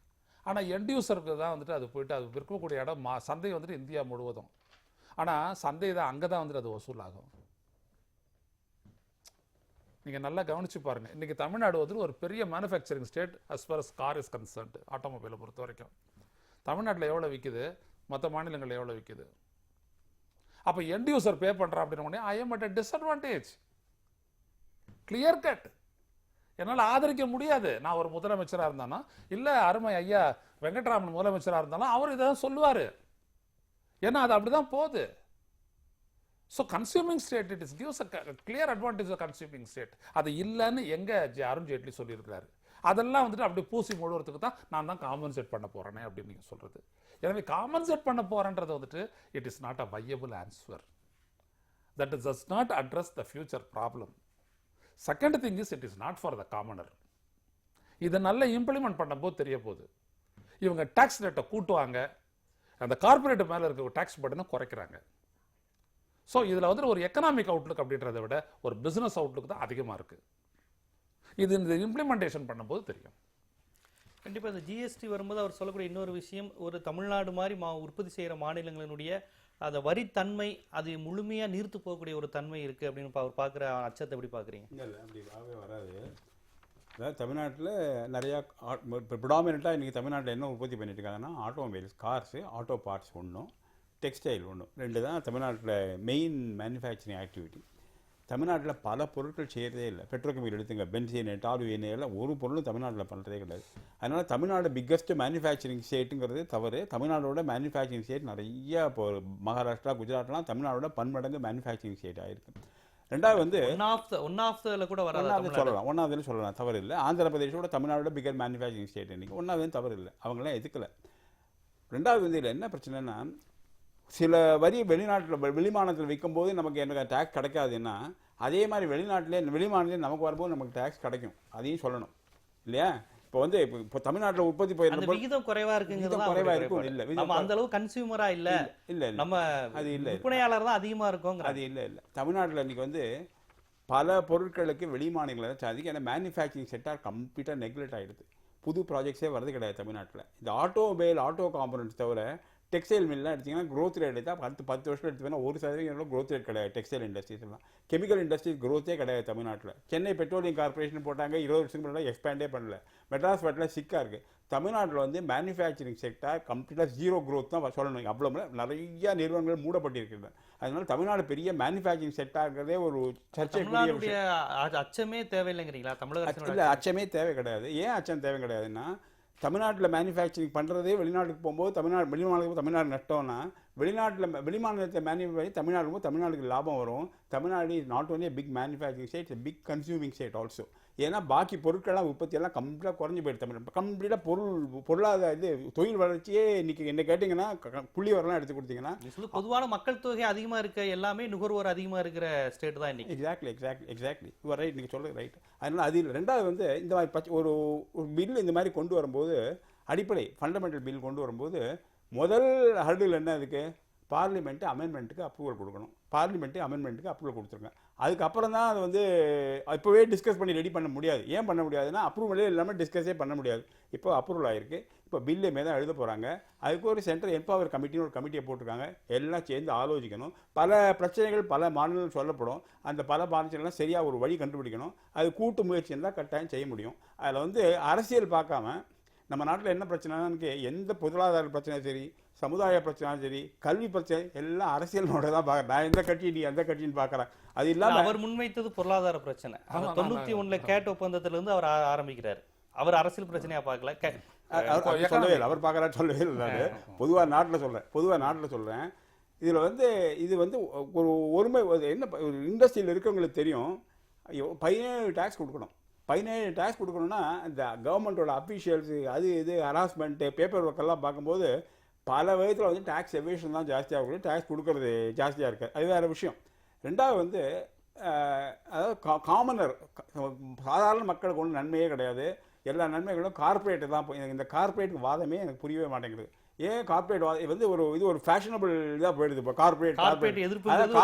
ஆனால் எண்ட் யூசருக்கு தான் வந்துட்டு அது போயிட்டு அது விற்கக்கூடிய இடம் சந்தை வந்துட்டு இந்தியா முழுவதும். ஆனால் சந்தை தான் அங்கே தான் வந்துட்டு அது வசூலாகும். நீங்கள் நல்லா கவனிச்சு பாருங்கள். இன்றைக்கி தமிழ்நாடு வந்துட்டு ஒரு பெரிய manufacturing state as far as car is concerned. ஆட்டோமொபைலை பொறுத்த வரைக்கும் தமிழ்நாட்டில் எவ்வளோ விற்கிது, மற்ற மாநிலங்களில் எவ்வளோ விற்கிது? அப்போ எண்ட் யூசர் பே பண்ணுறான் அப்படின்னு I am at a disadvantage. Clear cut. என்னால் ஆதரிக்க முடியாது. நான் ஒரு முதலமைச்சராக இருந்தாலும் இல்லை அருமை ஐயா வெங்கட்ராமன் முதலமைச்சராக இருந்தாலும் அவர் இதை சொல்லுவார். ஏன்னா அது அப்படி தான் போகுது. So consuming state it is gives a clear advantage of consuming state. அது இல்லைன்னு அருண் ஜேட்லி சொல்லியிருக்கிறாரு. அதெல்லாம் வந்துட்டு அப்படி பூசி மூடுறதுக்கு தான் நான் தான் காம்பன்சேட் பண்ண போறேனே அப்படின்னு நீங்கள் சொல்றது. எனவே காம்பன்சேட் பண்ண போறேன்றது வந்துட்டு it is not a viable answer. That does not address the future problem. Second thing is it is not for the commoner. இதை நல்லா இம்ப்ளிமெண்ட் பண்ணும்போது தெரிய போகுது. இவங்க டாக்ஸ் ரேட்டை கூட்டுவாங்க, அந்த கார்பரேட் மேலே இருக்க டாக்ஸ் பட்டனை குறைக்கிறாங்க. ஸோ இதில் வந்துட்டு ஒரு எக்கனாமிக் அவுட்லுக் அப்படின்றத விட ஒரு பிஸ்னஸ் அவுட்லுக் தான் அதிகமாக இருக்குது. இது இந்த இம்ப்ளிமெண்டேஷன் பண்ணும்போது தெரியும். கண்டிப்பாக இந்த ஜிஎஸ்டி வரும்போது அவர் சொல்லக்கூடிய இன்னொரு விஷயம், ஒரு தமிழ்நாடு மாதிரி உற்பத்தி செய்கிற மாநிலங்களினுடைய அந்த வரித்தன்மை அது முழுமையாக நீர்த்து போகக்கூடிய ஒரு தன்மை இருக்குது அப்படின்னு அவர் பார்க்குற அச்சத்தை எப்படி பார்க்குறீங்க? இல்லை அப்படி வராது. அதாவது தமிழ்நாட்டில் நிறையா இப்போ ப்ரிடாமினெண்ட்டாக இன்றைக்கி தமிழ்நாட்டில் என்ன உற்பத்தி பண்ணிட்டு இருக்காங்கன்னா ஆட்டோமொபைல்ஸ், கார்ஸு, ஆட்டோ பார்ட்ஸ் ஒன்றும், டெக்ஸ்டைல் ஒன்றும், 2 தான் தமிழ்நாட்டில் மெயின் மேனுஃபேக்சரிங் ஆக்டிவிட்டி. தமிழ்நாட்டில் பல பொருட்கள் செய்கிறதே இல்லை. பெட்ரோகெமிக்கல் எடுத்துங்க, பென்சீன், டால்வின் எல்லாம் ஒரு பொருளும் தமிழ்நாட்டில் பண்ணுறதே கிடையாது. அதனால் தமிழ்நாடு பிக்கஸ்ட் மேனுஃபேக்சரிங் ஸ்டேட்டுங்கிறது தவறு. தமிழ்நாடோட மேனுஃபேக்சரிங் ஸ்டேட் நிறைய இப்போ மகாராஷ்டிரா, குஜராத்லாம் தமிழ்நாடோட பன்மடங்கு மேனுஃபேக்சரிங் ஸ்டேட் ஆகிருக்கு. 2வது வந்து கூட ஒன்னாவதுன்னு சொல்லலாம், தவறு இல்லை. ஆந்திர பிரதேஷோட தமிழ்நாடோட பிகர் மேனுஃபேக்சரிங் ஸ்டேட் இன்னைக்கு ஒன்றாவதுன்னு தவறு இல்லை, அவங்களாம் எதுக்கலை. 2வது வந்து இதில் என்ன பிரச்சனைனா சில வரி வெளிமாநிலத்தில் விற்கும்போது நமக்கு எனக்கு டேக்ஸ் கிடைக்காதுன்னா அதே மாதிரி வெளிமாநிலத்தில் நமக்கு வரும்போது நமக்கு டேக்ஸ் கிடைக்கும். அதையும் சொல்லணும் இல்லையா? இப்போ வந்து இப்போ தமிழ்நாட்டில் உற்பத்தி போயிருந்தோம் விகிதம் குறைவா இருக்கும். இல்லை நம்ம அந்த அளவு கன்சியூமரா இல்லை இல்லை நம்ம அது இல்லை, விற்பனையாளர் தான் அதிகமாக இருக்கும். அது இல்லை தமிழ்நாட்டில் இன்னைக்கு வந்து பல பொருட்களுக்கு வெளிமாநிலங்கள் தான் அதிகம். ஏன்னா மேனுஃபேக்சரிங் செக்டார் கம்ப்ளீட்டாக நெக்லெக்ட் ஆகிடுது. புது ப்ராஜெக்ட்ஸே வரது கிடையாது தமிழ்நாட்டில். இந்த ஆட்டோமொபைல், ஆட்டோ காம்பனன்ட்ஸ் தவிர டெக்ஸ்டைல் மில்லாம் எடுத்திங்கன்னா க்ரோத் ரேட் எடுத்தால் 10 வருஷம் எடுத்துவேன்னா 1% க்ரோத் ரேட் கிடையாது. டெக்ஸ்டைல் இண்டஸ்ட்ரீஸ் எல்லாம், கெமிக்கல் இண்டஸ்ட்ரீஸ் க்ரோத்தே கிடையாது தமிழ்நாட்டில். சென்னை பெட்ரோலியம் கார்பரேஷன் போட்டாங்க, 20 வருஷத்துக்கு முன்னாடி எக்ஸ்பேண்டே பண்ணல. மெட்ராஸ் வெட்டில் சிக்காக இருக்குது. தமிழ்நாட்டில் வந்து மேனுஃபேக்சரிங் செக்டார் கம்ப்ளீட்டாக 0 க்ரோத் தான் சொல்லணும். அவ்வளோ நிறைய நிறுவனங்கள் மூடப்பட்டிருக்கிறது. அதனால தமிழ்நாடு பெரிய மேனுஃபேக்சரிங் செக்டார்ங்கிறதே ஒரு சர்ச்சைக்குரிய அச்சமே தேவையில்லைங்கிறீங்களா? தமிழக இல்லை, அச்சமே தேவை கிடையாது. ஏன் அச்சம் தேவை கிடையாதுன்னா தமிழ்நாட்டில் மேனுஃபேக்சரிங் பண்ணுறதே வெளிநாட்டுக்கு போகும்போது தமிழ்நாடு நஷ்டம்னா வெளிமாநிலத்தை மேனுஃபேக்சரிங் தமிழ்நாடுக்கு லாபம் வரும். Tamil Nadu is not only big manufacturing state, it's big consuming state also. ஏன்னா பாக்கி பொருட்கள்லாம் உற்பத்தியெல்லாம் கம்ப்ளீட்டாக குறைஞ்சி போயிடுது. தமிழ் கம்ப்ளீட்டாக பொருளாதார தொழில் வளர்ச்சியே இன்னைக்கு என்ன கேட்டிங்கன்னா புள்ளி வரலாம் எடுத்து கொடுத்தீங்கன்னா பொதுவான மக்கள் தொகை அதிகமாக இருக்க எல்லாமே நுகர்வோர் அதிகமாக இருக்கிற ஸ்டேட் தான் இன்னைக்கு. எக்ஸாக்ட்லி ரைட், நீங்கள் சொல்கிறது ரைட். அதனால் அது இல்லை. 2வது வந்து இந்த மாதிரி ஒரு பில் இந்த மாதிரி கொண்டு வரும்போது, அடிப்படை ஃபண்டமெண்டல் பில் கொண்டு வரும்போது முதல் ஹர்டில் என்ன இருக்குது? பார்லிமெண்ட்டு அமெண்ட்மெண்ட்டுக்கு அப்ரூவல் கொடுக்கணும். பார்லிமெண்ட்டு அமெண்ட்மெண்ட்டுக்கு அப்ரூவல் கொடுத்துருங்க. அதுக்கப்புறம் தான் அது வந்து இப்போவே டிஸ்கஸ் பண்ணி ரெடி பண்ண முடியாது. ஏன் பண்ண முடியாதுன்னா அப்ரூவலே இல்லாமல் டிஸ்கஸே பண்ண முடியாது. இப்போ அப்ரூவல் ஆகிருக்கு. இப்போ பில்லே தான் எழுத போகிறாங்க. அதுக்கு ஒரு சென்ட்ரல் எம்பவர் கமிட்டின்னு ஒரு கமிட்டியை போட்டிருக்காங்க. எல்லாம் சேர்ந்து ஆலோசிக்கணும். பல பிரச்சனைகள் பல மாநிலங்கள் சொல்லப்படும். அந்த பல பிரச்சனைகள்லாம் சரியாக ஒரு வழி கண்டுபிடிக்கணும். அது கூட்டு முயற்சி இருந்தால் கட்டாயம் செய்ய முடியும். அதில் வந்து அரசியல் பார்க்காம நம்ம நாட்டில் என்ன பிரச்சனைனான்னு எந்த பொருளாதார பிரச்சனை சரி, சமுதாய பிரச்சனை சரி, கல்வி பிரச்சனை எல்லாம் அரசியலோட தான் பார்க்குறேன். நான் எந்த கட்சி நீ எந்த கட்சின்னு பார்க்குறேன். அது இல்லாமல் அவர் முன்வைத்தது பொருளாதார பிரச்சனை. அந்த 91 கேட் ஒப்பந்தத்திலிருந்து அவர் ஆரம்பிக்கிறார். அவர் அரசியல் பிரச்சனையா பார்க்கல. சொல்லவே இல்லை, அவர் பார்க்குறாரு சொல்லவே இல்லை. பொதுவாக நாட்டில் சொல்கிறேன். இதில் வந்து இது வந்து ஒரு ஒருமை என்ன இண்டஸ்ட்ரியில் இருக்கிறவங்களுக்கு தெரியும். 17 டேக்ஸ் கொடுக்கணும். 17 டேக்ஸ் கொடுக்கணும்னா இந்த கவர்மெண்ட்டோட அஃபீஷியல்ஸு அது இது ஹராஸ்மெண்ட்டு பேப்பர் ஒர்க்கெல்லாம் பார்க்கும்போது பல விதத்தில் வந்து டேக்ஸ் எவேஷன் தான் ஜாஸ்தியாக இருக்குது, டேக்ஸ் கொடுக்கறது ஜாஸ்தியாக இருக்குது. அது வேறு விஷயம். ரெண்டாவது வந்து அதாவது காமனர் சாதாரண மக்களுக்கு ஒன்றும் நன்மையே கிடையாது. எல்லா நன்மைகளும் கார்பரேட்டு தான். இந்த கார்பரேட் வாதமே எனக்கு புரியவே மாட்டேங்குது. ஏன் கார்பரேட் வாதம் வந்து ஒரு ஃபேஷனபிள் இதாக போயிடுது. இப்போ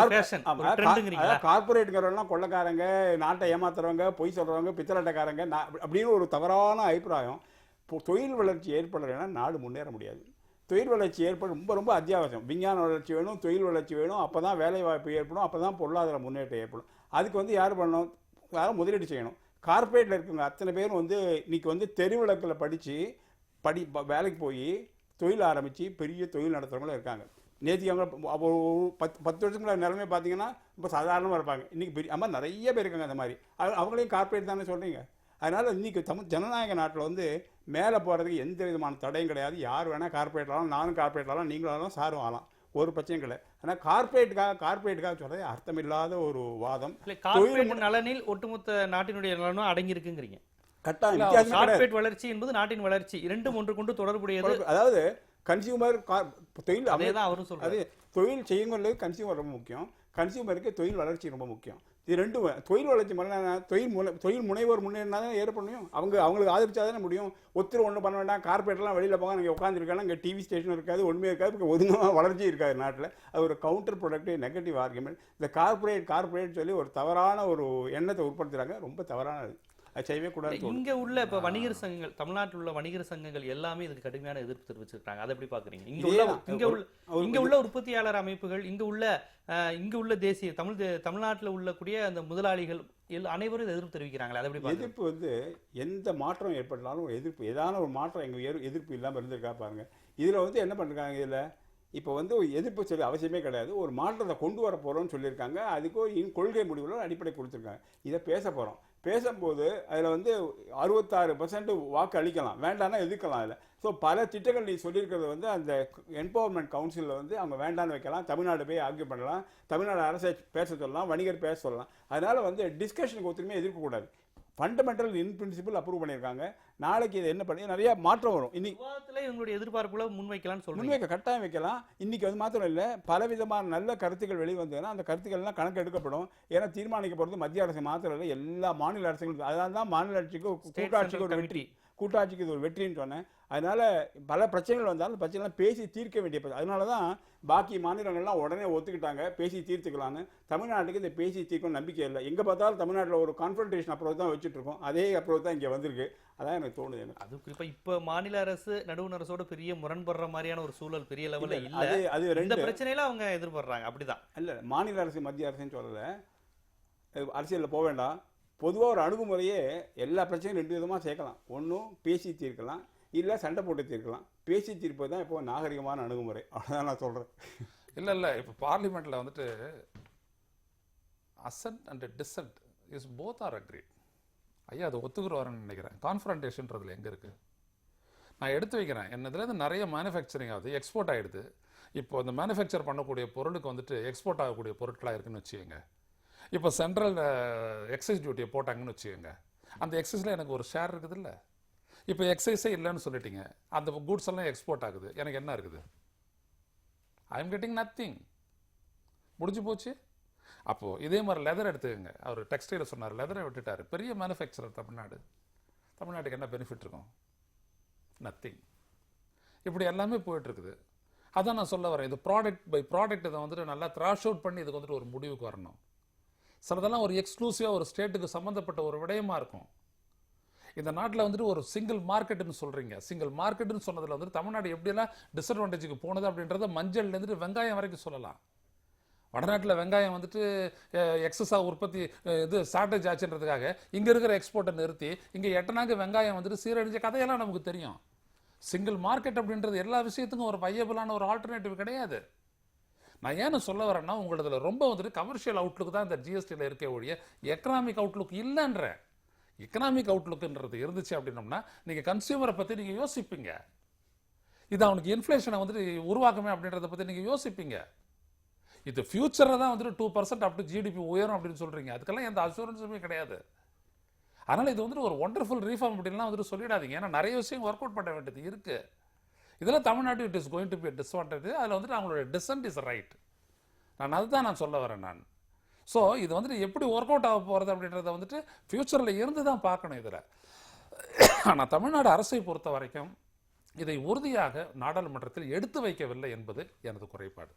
கார்பரேட்டுங்கிறவங்கலாம் கொள்ளக்காரங்க, நாட்டை ஏமாத்துறவங்க, பொய் சொல்கிறவங்க, பித்தலாட்டக்காரங்க அப்படின்னு ஒரு தவறான அபிப்பிராயம். இப்போ தொழில் வளர்ச்சி ஏற்படலைன்னா நாடு முன்னேற முடியாது. தொழில் வளர்ச்சி ரொம்ப ரொம்ப அத்தியாவசியம். விஞ்ஞான வளர்ச்சி வேணும், தொழில் வளர்ச்சி வேணும். அப்போ தான் வேலைவாய்ப்பு ஏற்படும், அப்போ தான் பொருளாதார முன்னேற்றம் ஏற்படும். அதுக்கு வந்து யார் பண்ணணும்? யாரும் முதலீடு செய்யணும். கார்பரேட்டில் இருக்கவங்க அத்தனை பேரும் வந்து இன்றைக்கி வந்து தெருவிளக்கில் படித்து வேலைக்கு போய் தொழில் ஆரம்பித்து பெரிய தொழில் நடத்துகிறவங்களும் இருக்காங்க. நேற்று அவங்க ஒரு 10 வருஷத்துக்குள்ள நிலைமை பார்த்தீங்கன்னா இப்போ சாதாரணமாக இருப்பாங்க. இன்றைக்கி பெரிய மாதிரி நிறைய பேர் இருக்காங்க. அந்த மாதிரி அவங்களையும் கார்பரேட் தானே சொல்கிறீங்க. அதனால் இன்றைக்கி ஜனநாயக நாட்டில் வந்து மேலே போகிறதுக்கு எந்த விதமான தடையும் கிடையாது. யார் வேணால் கார்பரேட் ஆகலாம், நானும் கார்பரேட் ஆகலாம், நீங்களும் ஆகலாம், சாரும் ஆகலாம், ஒரு பிரச்சனையும் கிடையாது. ஆனால் கார்பரேட்டுக்காக சொல்கிறது அர்த்தமில்லாத ஒரு வாதம். தொழில் நலனில் ஒட்டுமொத்த நாட்டினுடைய நலனும் அடங்கியிருக்குங்கிறீங்க. கட்டாயம் கார்பரேட் வளர்ச்சி என்பது நாட்டின் வளர்ச்சி, இரண்டும் ஒன்று கொண்டு தொடர்புடையது. அதாவது கன்சியூமர் தொழில் அதேதான் அவரும் சொல்றாரு. தொழில் செய்யும்போது கன்சியூமர் ரொம்ப முக்கியம், கன்சியூமருக்கு தொழில் வளர்ச்சி ரொம்ப முக்கியம். இது ரெண்டும் தொழில் வளர்ச்சி தொழில் முனைவோர் முன்னேறினா தான் ஏற்படணும். அவங்களுக்கு ஆதரிச்சா தானே முடியும். ஒருத்தர் ஒன்றும் பண்ண வேண்டாம், கார்பரேட்லாம் வெளியில் போங்க, நீங்கள் உட்காந்துருக்காங்க, இங்கே டிவி ஸ்டேஷன் இருக்காது, ஒன்றுமே இருக்காது, இப்போ ஒதுங்கமாக வளர்ச்சி இருக்காது நாட்டில். அது ஒரு கவுண்டர் ப்ரொடக்டிவ் நெகட்டிவ் ஆர்குமெண்ட். இந்த கார்பரேட் சொல்லி ஒரு தவறான ஒரு எண்ணத்தை உற்படுத்துகிறாங்க. ரொம்ப தவறானது, அது செய்யவே கூடாது. இங்க உள்ள இப்ப வணிகர் சங்கங்கள், தமிழ்நாட்டில் உள்ள வணிகர் சங்கங்கள் எல்லாமே இதுக்கு கடுமையான எதிர்ப்பு தெரிவிச்சிருக்காங்க. அதை எப்படி பாக்குறீங்க? இங்க உள்ள உற்பத்தியாளர் அமைப்புகள், இங்க உள்ள தேசிய தமிழ்நாட்டில் உள்ளக்கூடிய அந்த முதலாளிகள் அனைவரும் எதிர்ப்பு தெரிவிக்கிறாங்களே, அதை எப்படி? எதிர்ப்பு வந்து எந்த மாற்றம் ஏற்பட்டாலும் எதிர்ப்பு, ஏதான ஒரு மாற்றம் எதிர்ப்பு இல்லாமல் இருந்திருக்கா பாருங்க. இதுல வந்து என்ன பண்றாங்க, இதுல இப்போ வந்து எதிர்ப்பு சொல்லி அவசியமே கிடையாது. ஒரு மாற்றத்தை கொண்டு வர போகிறோம்னு சொல்லியிருக்காங்க. அதுக்கு கொள்கை முடிவுல அடிப்படை கொடுத்துருக்காங்க. இதை பேச போகிறோம். பேசும்போது அதில் வந்து 66% வாக்கு அளிக்கலாம், வேண்டாம்னா எதிர்க்கலாம். அதில் ஸோ பல திட்டங்கள் நீ சொல்லியிருக்கிறது வந்து அந்த எம்பவர்மெண்ட் கவுன்சிலில் வந்து அவங்க வேண்டான்னு வைக்கலாம், தமிழ்நாடு போய் ஆர்கியூ பண்ணலாம், தமிழ்நாடு அரசை பேச சொல்லலாம், வணிகர் பேச சொல்லலாம். அதனால் வந்து டிஸ்கஷனுக்கு ஒத்துமே எதிர்க்கக்கூடாது. ஃபண்டமெண்டல் இன் பிரின்சிபிள் அப்ரூவ் பண்ணியிருக்காங்க. நாளைக்கு இது என்ன பண்ணி நிறைய மாற்றம் வரும். இன்னைக்கு இவங்களுடைய எதிர்பார்ப்புகளை முன்வைக்கலாம்னு சொல்லுங்க. முன்வைக்க கட்டாயம் வைக்கலாம். இன்னைக்கு அது மாத்திரம் இல்லை, பலவிதமான நல்ல கருத்துக்கள் வெளிவந்ததுன்னா அந்த கருத்துக்கள்லாம் கணக்கு எடுக்கப்படும். ஏன்னா தீர்மானிக்கப்படுறது மத்திய அரசு மாத்திரம் இல்லை, எல்லா மாநில அரசுகளும். அதனால தான் மாநில ஆட்சிக்கு கூட்டாட்சிக்கு ஒரு வெற்றி, கூட்டாட்சிக்கு இது ஒரு வெற்றின்னு சொன்னேன். அதனால பல பிரச்சனைகள் வந்தாலும் பிரச்சனைலாம் பேசி தீர்க்க வேண்டிய பிரச்சனை. அதனால தான் பாக்கி மாநிலங்கள்லாம் உடனே ஒத்துக்கிட்டாங்க, பேசி தீர்த்துக்கலான்னு. தமிழ்நாட்டுக்கு இந்த பேசி தீர்க்கணும் நம்பிக்கை இல்லை. எங்கே பார்த்தாலும் தமிழ்நாட்டில் ஒரு கான்ஃபரன்டேஷன் அப்ரோச் தான் வச்சுட்டு இருக்கோம். அதே அப்ரோச் தான் இங்கே வந்திருக்கு. அதான் எனக்கு தோணுது. அது குறிப்பாக இப்போ மாநில அரசு நடுவண் அரசோட பெரிய முரண்படுற மாதிரியான ஒரு சூழல் பெரிய லெவலில் இல்லை. அது ரெண்டு பிரச்சனையில அவங்க எதிர்படுறாங்க. அப்படிதான் இல்லை, மாநில அரசு மத்திய அரசுன்னு சொல்லலை, அரசியலில் போக வேண்டாம். பொதுவாக ஒரு அணுகுமுறையே எல்லா பிரச்சனையும் 2 விதமாக சேர்க்கலாம். ஒன்றும் பேசி தீர்க்கலாம், இல்லை சண்டை போட்டு தீர்க்கலாம். பேசி தீர்ப்பது தான் இப்போ நாகரிகமான அணுகுமுறை. அவ்வளோதான் நான் சொல்கிறேன். இல்லை இப்போ பார்லிமெண்ட்டில் வந்துட்டு assent and dissent is both are agreed. ஐயா அதை ஒத்துக்குறவாருன்னு நினைக்கிறேன். கான்ஃபரன்டேஷன்றதுல எங்கே இருக்குது? நான் எடுத்து வைக்கிறேன். என்னதுலேருந்து நிறைய மேனுஃபேக்சரிங் ஆகுது, எக்ஸ்போர்ட் ஆகிடுது. இப்போ இந்த மேனுஃபேக்சர் பண்ணக்கூடிய பொருளுக்கு வந்துட்டு எக்ஸ்போர்ட் ஆகக்கூடிய பொருட்களாக இருக்குன்னு வச்சுக்கோங்க. இப்போ சென்ட்ரல் எக்ஸைஸ் டியூட்டியை போட்டாங்கன்னு வச்சுக்கோங்க. அந்த எக்ஸைஸில் எனக்கு ஒரு ஷேர் இருக்குது இல்லை. இப்போ எக்ஸைஸே இல்லைன்னு சொல்லிட்டீங்க, அந்த கூட்ஸ் எல்லாம் எக்ஸ்போர்ட் ஆகுது, எனக்கு என்ன இருக்குது? I am getting nothing. முடிஞ்சு போச்சு. அப்போது இதே மாதிரி லெதர் எடுத்துக்கோங்க. அவர் டெக்ஸ்டைலை சொன்னார், லெதரை விட்டுட்டார். பெரிய மேனுஃபேக்சரர் தமிழ்நாட்டுக்கு என்ன பெனிஃபிட் இருக்கும்? நத்திங். இப்படி எல்லாமே போயிட்டுருக்குது. அதான் நான் சொல்ல வரேன், இது ப்ராடக்ட் பை ப்ராடக்ட் இதை வந்துட்டு நல்லா த்ராஷ் அவுட் பண்ணி இதுக்கு வந்துட்டு ஒரு முடிவுக்கு வரணும். சிலதெல்லாம் ஒரு எக்ஸ்க்ளூசிவாக ஒரு ஸ்டேட்டுக்கு சம்மந்தப்பட்ட ஒரு விடயமாக இருக்கும். இந்த நாட்டில் வந்துட்டு ஒரு சிங்கிள் மார்க்கெட்டுன்னு சொல்கிறீங்க. சிங்கிள் மார்க்கெட்டுன்னு சொன்னதில் வந்துட்டு தமிழ்நாடு எப்படியெல்லாம் டிஸ்அட்வான்டேஜுக்கு போனது அப்படின்றத மஞ்சள்லேருந்துட்டு வெங்காயம் வரைக்கும் சொல்லலாம். வடநாட்டில் வெங்காயம் வந்துட்டு எக்ஸஸாக உற்பத்தி இது ஷார்ட்டேஜ் ஆச்சுன்றதுக்காக இங்கே இருக்கிற எக்ஸ்போர்ட்டை நிறுத்தி இங்கே எட்டனாக்கு வெங்காயம் வந்துட்டு சீரழிஞ்ச கதையெல்லாம் நமக்கு தெரியும். சிங்கிள் மார்க்கெட் அப்படின்றது எல்லா விஷயத்துக்கும் ஒரு வையபிளான ஒரு ஆல்டர்னேட்டிவ் கிடையாது. நான் ஏன்னு சொல்ல வரேன்னா, உங்களதுல ரொம்ப வந்துட்டு கமர்ஷியல் அவுட்லுக் தான் இந்த ஜிஎஸ்டியில் இருக்க ஒழிய எக்கனாமிக் அவுட்லுக் இல்லைன்ற. எக்கனாமிக் அவுட்லுக்ன்றது இருந்துச்சு அப்படின்னோம்னா நீங்கள் கன்சியூமரை பற்றி நீங்கள் யோசிப்பீங்க. இது அவனுக்கு இன்ஃப்ளேஷனை வந்துட்டு உருவாக்குமே அப்படின்றத பற்றி நீங்கள் யோசிப்பீங்க. இது ஃபியூச்சரில் தான் வந்துட்டு 2% அப் டு ஜிடிபி உயரும் அப்படின்னு சொல்கிறீங்க. அதுக்கெல்லாம் எந்த அஷூரன்ஸுமே கிடையாது. அதனால் இது வந்துட்டு ஒரு ஒண்டர்ஃபுல் ரீஃபார்ம் அப்படின்லாம் வந்துட்டு சொல்லிடாதீங்க. ஏன்னா நிறைய விஷயம் ஒர்க் அவுட் பண்ண வேண்டியது இருக்குது. இதெல்லாம் தமிழ்நாட்டு it is going to be disadvantage. அதில் வந்துட்டு அவங்களோட டிசன்ட் இஸ் ரைட். அதுதான் நான் சொல்ல வரேன் நான். ஸோ இது வந்துட்டு எப்படி ஒர்க் அவுட் ஆக போகிறது அப்படின்றத வந்துட்டு ஃபியூச்சரில் இருந்து தான் பார்க்கணும் இதில். ஆனால் தமிழ்நாடு அரசை பொறுத்த வரைக்கும் இதை உறுதியாக நாடாளுமன்றத்தில் எடுத்து வைக்கவில்லை என்பது எனது குறைபாடு.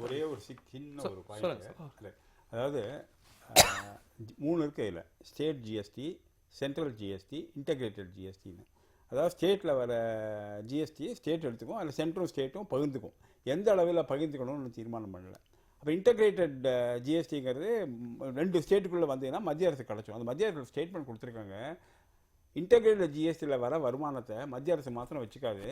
ஒரே ஒரு சின்ன ஒரு பாயிண்ட். அதாவது 3 இருக்கு இதில். State GST, central GST, integrated ஜிஎஸ்டின்னு. அதாவது ஸ்டேட்டில் வர ஜிஎஸ்டி ஸ்டேட் எடுத்துக்கும், அதில் சென்ட்ரல் ஸ்டேட்டும் பகிர்ந்துக்கும். எந்த அளவில் பகிர்ந்துக்கணும்னு தீர்மானம் பண்ணல. அப்போ இன்டகிரேட்டட் ஜிஎஸ்டிங்கிறது 2 ஸ்டேட்டுக்குள்ளே வந்தீங்கன்னா மத்திய அரசு கிடச்சோம். அந்த மத்திய அரசு ஸ்டேட்மெண்ட் கொடுத்துருக்காங்க. இன்டகிரேட்டட் ஜிஎஸ்டியில் வர வருமானத்தை மத்திய அரசு மாத்திரம் வச்சுக்காது,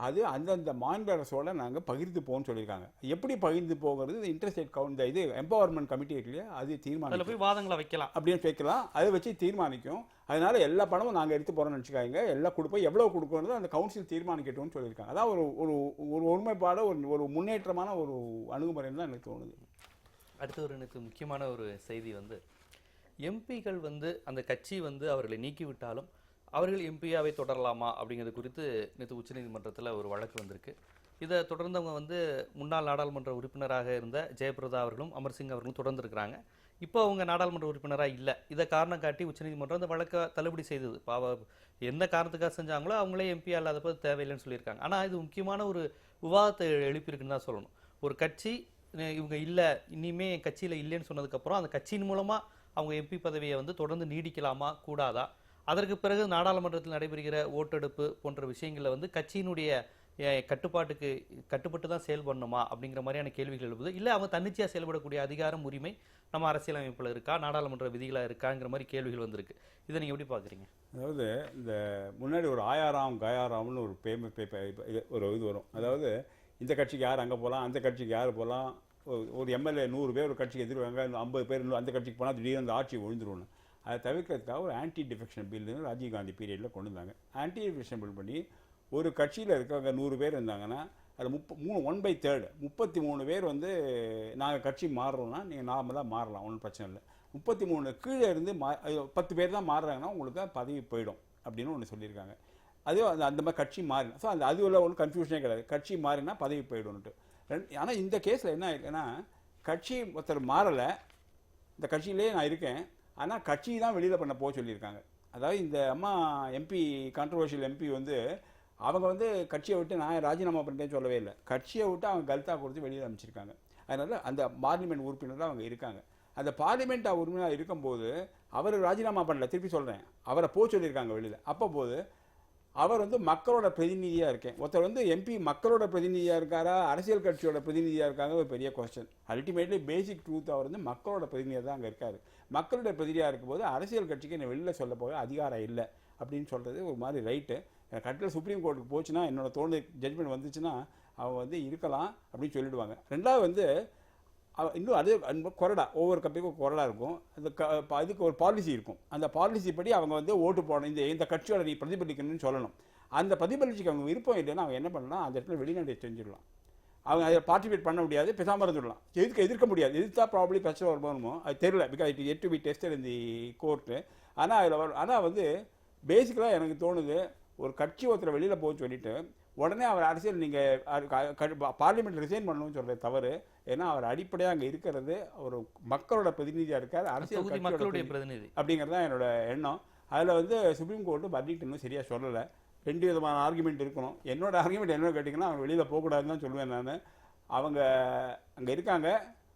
அது அந்தந்த மாநில அரசோட நாங்கள் பகிர்ந்து போகணும்னு சொல்லியிருக்காங்க. எப்படி பகிர்ந்து போகிறது இன்டர்ஸ்டேட் கவுண்ட் இது எம்பவர்மெண்ட் கமிட்டி இருக்கு இல்லையா, அது தீர்மானிக்கும். போய் வாதங்களை வைக்கலாம் அப்படின்னு வைக்கலாம். அதை வச்சு தீர்மானிக்கும். அதனால எல்லா பணமும் நாங்கள் எடுத்து போகிறோம்னு வச்சுக்காங்க. எல்லாம் கொடுப்போம், எவ்வளோ கொடுக்கணும் அந்த கவுன்சில் தீர்மானிக்கட்டும்னு சொல்லியிருக்காங்க. அதான் ஒரு ஒரு ஒருமைப்பாடு, ஒரு முன்னேற்றமான ஒரு அணுகுமுறைன்னு தான் எனக்கு தோணுது. அடுத்து எனக்கு முக்கியமான ஒரு செய்தி எம்பிக்கள் அந்த கட்சி அவர்களை நீக்கிவிட்டாலும் அவர்கள் எம்பியாவை தொடரலாமா அப்படிங்கிறது குறித்து நேற்று உச்சநீதிமன்றத்தில் ஒரு வழக்கு வந்திருக்கு. இதை தொடர்ந்து அவங்க முன்னாள் நாடாளுமன்ற உறுப்பினராக இருந்த ஜெயபிரதா அவர்களும் அமர்சிங் அவர்களும் தொடர்ந்துருக்கிறாங்க. இப்போ அவங்க நாடாளுமன்ற உறுப்பினராக இல்லை. இதை காரணம் காட்டி உச்சநீதிமன்றம் அந்த வழக்கை தள்ளுபடி செய்தது. இப்போ எந்த காரணத்துக்காக செஞ்சாங்களோ அவங்களே எம்பியா இல்லாதப்போ தேவையில்லைன்னு சொல்லியிருக்காங்க. ஆனால் இது முக்கியமான ஒரு விவாதத்தை எழுப்பியிருக்குன்னு தான் சொல்லணும். ஒரு கட்சி இவங்க இல்லை, இனிமே கட்சியில் இல்லைன்னு சொன்னதுக்கப்புறம் அந்த கட்சியின் மூலமாக அவங்க எம்பி பதவியை தொடர்ந்து நீடிக்கலாமா கூடாதா, அதற்கு பிறகு நாடாளுமன்றத்தில் நடைபெறுகிற ஓட்டெடுப்பு போன்ற விஷயங்களில் கட்சியினுடைய கட்டுப்பட்டு தான் செயல்படணுமா அப்படிங்கிற மாதிரியான கேள்விகள் எழுப்புது. இல்லை அவங்க தன்னிச்சையாக செயல்படக்கூடிய அதிகாரம் உரிமை நம்ம அரசியலமைப்பில் இருக்கா, நாடாளுமன்ற விதிகளாக இருக்காங்கிற மாதிரி கேள்விகள் வந்திருக்கு. இதை நீங்கள் எப்படி பார்க்குறீங்க? அதாவது இந்த முன்னாடி ஒரு ஆயாராம் கயாராம்னு ஒரு ஒரு இது வரும். அதாவது இந்த கட்சிக்கு யார் அங்கே போகலாம், அந்த கட்சிக்கு யார் போகலாம், ஒரு எம்எல்ஏ 100 பேர் ஒரு கட்சிக்கு எதிர்வாங்க, 50 பேர் அந்த கட்சிக்கு போனால் திடீர்னு அந்த ஆட்சி விழுந்துருவோன்னு. அதை தவிர்க்கிறதுக்காக ஒரு ஆன்டி டிஃபெக்ஷன் பில்லுன்னு ராஜீவ்காந்தி பீரியடில் கொண்டு வந்தாங்க. ஆன்டி டிஃபெக்ஷன் பில் பண்ணி ஒரு கட்சியில் இருக்கவங்க 100 பேர் இருந்தாங்கன்னா அது 1/3 33 பேர் நாங்கள் கட்சி மாறுறோம்னா நீங்கள் நார்மலாக மாறலாம், ஒன்றும் பிரச்சனை இல்லை. 33 கீழே இருந்து 10 பேர் தான் மாறுறாங்கன்னா உங்களுக்கு பதவி போயிடும் அப்படின்னு ஒன்று சொல்லியிருக்காங்க. அதே அந்த மாதிரி கட்சி மாறினா ஸோ அது உள்ள ஒன்றும் கன்ஃபியூஷனே கிடையாது. கட்சி மாறினா பதவி போயிடும்னுட்டு. ஆனால் இந்த கேஸில் என்ன ஆயிருக்குன்னா, கட்சி ஒருத்தர் மாறலை, இந்த கட்சியிலே நான் இருக்கேன், ஆனால் கட்சி தான் வெளியில் பண்ண போக சொல்லியிருக்காங்க. அதாவது இந்த அம்மா எம்பி கான்ட்ரவர்ஷியல் எம்பி அவங்க கட்சியை விட்டு நான் ராஜினாமா பண்ணிட்டேன்னு சொல்லவே இல்லை. கட்சியை விட்டு அவங்க கல்தா கொடுத்து வெளியில் அமைச்சிருக்காங்க. அதனால் அந்த பார்லிமெண்ட் உறுப்பினராக அவங்க இருக்காங்க. அந்த பார்லிமெண்ட் உறுப்பினராக இருக்கும்போது அவர் ராஜினாமா பண்ணல, திருப்பி சொல்கிறேன், அவரை போக சொல்லியிருக்காங்க வெளியில். அப்போ போது அவர் மக்களோட பிரதிநிதியாக இருக்கேன். ஒருத்தர் எம்பி மக்களோட பிரதிநிதியாக இருக்காரா, அரசியல் கட்சியோட பிரதிநிதியாக இருக்காங்க, ஒரு பெரிய கொஸ்டின். அல்டிமேட்லி பேசிக் ட்ரூத் அவர் மக்களோட பிரதிநிதியாக தான் அங்கே இருக்கார். மக்களோட பிரதிநிதியாக இருக்கும்போது அரசியல் கட்சிக்கு என்னை வெளியில் சொல்ல போக அதிகாரம் இல்லை அப்படின்னு சொல்கிறது ஒரு மாதிரி ரைட்டு. கட்டில் சுப்ரீம் கோர்ட்டுக்கு போச்சுன்னா, என்னோட தோணு ஜட்மெண்ட் வந்துச்சுன்னா அவங்க இருக்கலாம் அப்படின்னு சொல்லிடுவாங்க. ரெண்டாவது இன்னும் அது கொறடா, ஒவ்வொரு கட்சிக்கும் கொறடா இருக்கும். அந்த இதுக்கு ஒரு பாலிசி இருக்கும். அந்த பாலிசி படி அவங்க ஓட்டு போடணும், இந்த கட்சியோட நீ பிரதிபலிக்கணும்னு சொல்லணும். அந்த பிரதிபலிச்சுக்கு அவங்க விருப்பம் இல்லைன்னா அவங்க என்ன பண்ணலாம், அந்த இடத்துல வெளிநாடு செஞ்சிடலாம். அவங்க அதை பார்ட்டிசிபேட் பண்ண முடியாது, பேசாமல் இருந்துடலாம். எதிர்க்க முடியாது. எதிர்த்தா ப்ராப்ளி பிரச்சனை வருமோ அது தெரியல, because it Ed to be tested in the court. ஆனால் அதில் ஆனால் பேசிக்கலாக எனக்கு தோணுது, ஒரு கட்சி ஒருத்தர் வெளியில் போக சொல்லிட்டு உடனே அவர் அரசியல் நீங்கள் பார்லிமெண்ட் ரிசைன் பண்ணணும்னு சொல்கிறது தவறு. ஏன்னா அவர் அடிப்படையாக அங்கே இருக்கிறது ஒரு மக்களோட பிரதிநிதியாக இருக்கார், அரசியல் மக்களுடைய பிரதிநிதி அப்படிங்கிறது தான் என்னோட எண்ணம். அதில் சுப்ரீம் கோர்ட்டு வர்டிக்ட் இன்னும் சரியாக சொல்லலை. 2 விதமான ஆர்குமெண்ட் இருக்கணும். என்னோட ஆர்குமெண்ட் என்ன கேட்டிங்கன்னா, அவங்க வெளியில் போகக்கூடாதுன்னு தான் சொல்லுவேன் நான். அவங்க அங்கே இருக்காங்க,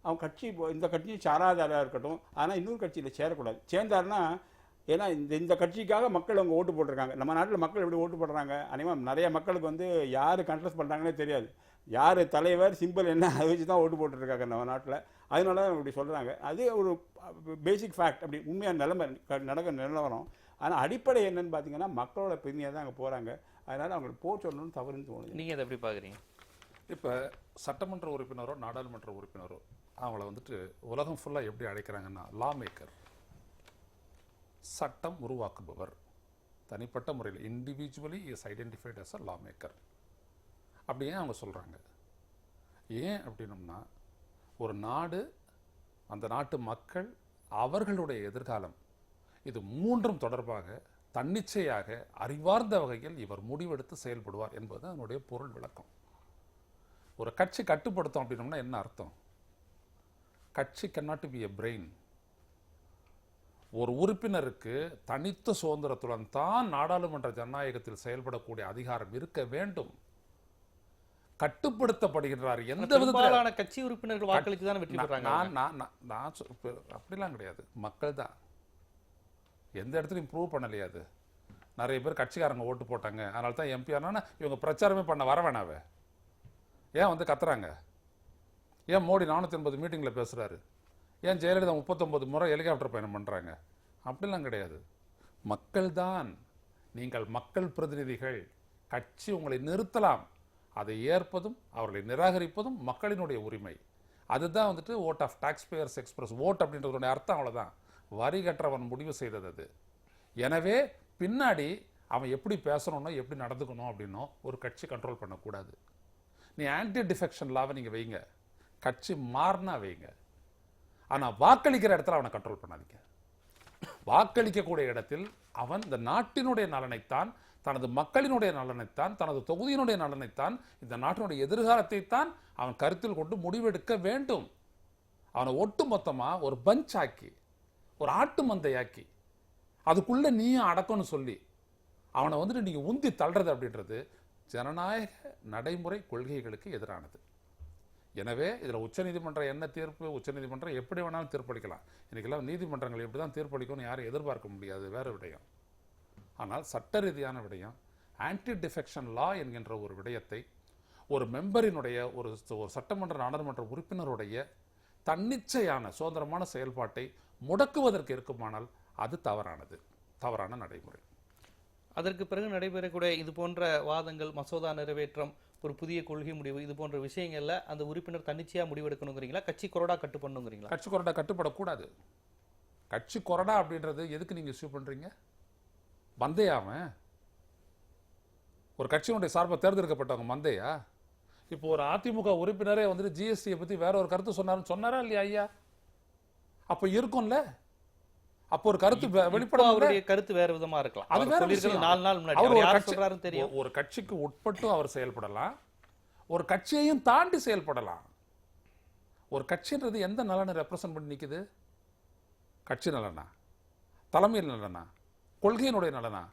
அவங்க கட்சி இந்த கட்சியும் சாராதாராக இருக்கட்டும், ஆனால் இன்னொரு கட்சியில் சேரக்கூடாது. சேர்ந்தாருன்னா, ஏன்னா இந்த கட்சிக்காக மக்கள் அவங்க ஓட்டு போட்டிருக்காங்க. நம்ம நாட்டில் மக்கள் எப்படி ஓட்டு போடுறாங்க, அனைவரும் நிறைய மக்களுக்கு யார் கண்டெஸ்ட் பண்ணுறாங்கன்னே தெரியாது. யார் தலைவர் சிம்பிள் என்ன அதை வச்சு தான் ஓட்டு போட்டுருக்காங்க நம்ம நாட்டில். அதனால தான் இப்படி சொல்கிறாங்க. அது ஒரு பேசிக் ஃபேக்ட். அப்படி உண்மையான நிலைமை நடக்கிற நிலவரம். ஆனால் அடிப்படை என்னன்னு பார்த்தீங்கன்னா, மக்களோட பிரதிநிதியாக தான் அங்கே போகிறாங்க. அதனால் அவங்களுக்கு போக சொல்லணும்னு தவறுன்னு தோணுது. நீங்கள் அதை எப்படி பார்க்குறீங்க? இப்போ சட்டமன்ற உறுப்பினரோ நாடாளுமன்ற உறுப்பினரோ அவங்கள வந்துட்டு உலகம் ஃபுல்லாக எப்படி அழைக்கிறாங்கன்னா லா மேக்கர், சட்டம் உருவாக்குபவர். தனிப்பட்ட முறையில் individually is identified as a law maker. அப்படியே அவங்க சொல்கிறாங்க. ஏன் அப்படின்னம்னா ஒரு நாடு, அந்த நாட்டு மக்கள், அவர்களுடைய எதிர்காலம், இது மூன்றும் தொடர்பாக தன்னிச்சையாக அறிவார்ந்த வகையில் இவர் முடிவெடுத்து செயல்படுவார் என்பது அதனுடைய பொருள் விளக்கம். ஒரு கட்சி கட்டுப்படுத்தும் அப்படின்னோம்னா என்ன அர்த்தம்? கட்சி cannot be a brain. ஒரு உறுப்பினருக்கு தனித்த சுதந்திரத்துடன் தான் நாடாளுமன்ற ஜனநாயகத்தில் செயல்படக்கூடிய அதிகாரம் இருக்க வேண்டும். கட்டுப்படுத்தப்படுகின்றார் எந்த விதத்தில்? பெரும்பாலான கட்சி உறுப்பினர்கள் வாக்களித்து தான் வெற்றி பெறாங்க. அப்படிலாம் கிடையாது. மக்கள் தான் எந்த இடத்துலையும் ப்ரூவ் பண்ணலையா? அது நிறைய பேர் கட்சிக்காரங்க ஓட்டு போட்டாங்க அதனால தான் எம்பி ஆனா இவங்க பிரச்சாரமே பண்ண வர வேணாவே. ஏன் வந்து கத்துறாங்க? ஏன் மோடி 480 மீட்டிங்கில் பேசுகிறாரு? ஏன் ஜெயலலிதா 39 முறை ஹெலிகாப்டர் பயணம் பண்ணுறாங்க? அப்படிலாம் கிடையாது. மக்கள் தான். நீங்கள் மக்கள் பிரதிநிதிகள். கட்சி உங்களை நிறுத்தலாம், அதை ஏற்பதும் அவர்களை நிராகரிப்பதும் மக்களினுடைய உரிமை. அதுதான் வந்துட்டு vote of tax payers express. Vote அப்படின்றதுடைய அர்த்தம் அவ்வளோதான். வரி கற்றவன் முடிவு செய்தது அது. எனவே பின்னாடி அவன் எப்படி பேசணும்னோ எப்படி நடந்துக்கணும் அப்படின்னோ ஒரு கட்சி கண்ட்ரோல் பண்ணக்கூடாது. நீ ஆன்டி டிஃபெக்ஷன் லாவை நீங்கள் வைங்க, கட்சி மாறினா வைங்க. ஆனால் வாக்களிக்கிற இடத்துல அவனை கண்ட்ரோல் பண்ணாதீங்க. வாக்களிக்கக்கூடிய இடத்தில் அவன் இந்த நாட்டினுடைய நலனைத்தான், தனது மக்களினுடைய நலனைத்தான், தனது தொகுதியினுடைய நலனைத்தான், இந்த நாட்டினுடைய எதிர்காலத்தை தான் அவன் கருத்தில் கொண்டு முடிவெடுக்க வேண்டும். அவனை ஒட்டு மொத்தமாக ஒரு பஞ்ச் ஆக்கி, ஒரு ஆட்டு மந்தையாக்கி, அதுக்குள்ள நீயும் அடக்கம்னு சொல்லி அவனை வந்துட்டு நீங்கள் உந்தி தள்ளுறது அப்படின்றது ஜனநாயக நடைமுறை கொள்கைகளுக்கு எதிரானது. எனவே இதில் உச்சநீதிமன்றம் என்ன தீர்ப்பு, உச்சநீதிமன்றம் எப்படி வேணாலும் தீர்ப்பளிக்கலாம். இன்றைக்கெல்லாம் நீதிமன்றங்கள் எப்படி தான் தீர்ப்பளிக்கும்னு யாரும் எதிர்பார்க்க முடியாது, வேறு விடயம். ஆனால் சட்ட ரீதியான விடயம், ஆன்டி டிஃபெக்ஷன் லா என்கின்ற ஒரு விடயத்தை ஒரு மெம்பரினுடைய ஒரு சட்டமன்ற நாடாளுமன்ற உறுப்பினருடைய தன்னிச்சையான சுதந்திரமான செயல்பாட்டை முடக்குவதற்கு இருக்குமானால் அது தவறான நடைமுறை. அதற்கு பிறகு நடைபெறக்கூடிய இது போன்ற வாதங்கள், மசோதா நிறைவேற்றம், ஒரு புதிய கொள்கை முடிவு, இது போன்ற விஷயங்கள்ல அந்த உறுப்பினர் தன்னிச்சையா முடிவெடுக்கணுங்கிறீங்களா, கட்சி கொறடா கட்டு பண்ணுங்கிறீங்களா? கட்சி கொறடா கட்டுப்படக்கூடாது. கட்சி கொறடா அப்படின்றது எதுக்கு நீங்க இஷ்யூ பண்றீங்க? மந்தையாம ஒரு கட்சியினுடைய சார்பாக தேர்ந்தெடுக்கப்பட்டவங்க மந்தையா? இப்போ ஒரு அதிமுக உறுப்பினரே வந்துட்டு ஜிஎஸ்டியை பத்தி வேற ஒரு கருத்து சொன்னாரா இல்லையா ஐயா? அப்ப இருக்கும்ல, அப்போ ஒரு கருத்து வெளிப்பட, அவருடைய கருத்து வேற விதமா இருக்கலாம். அது வேற விஷயம். 4 நாள் முன்னாடி அவர் யார் சொல்றாருன்னு தெரியும். ஒரு கட்சிக்கு உட்பட்டு அவர் செயல்படலாம், ஒரு கட்சியையும் தாண்டி செயல்படலாம். ஒரு கட்சின்றது எந்த நலனை ரெப்ரசன்ட் பண்ணி நிக்குது? கட்சி நலனா, தலைமையில் நலனா, கொள்கையினுடைய நலனா,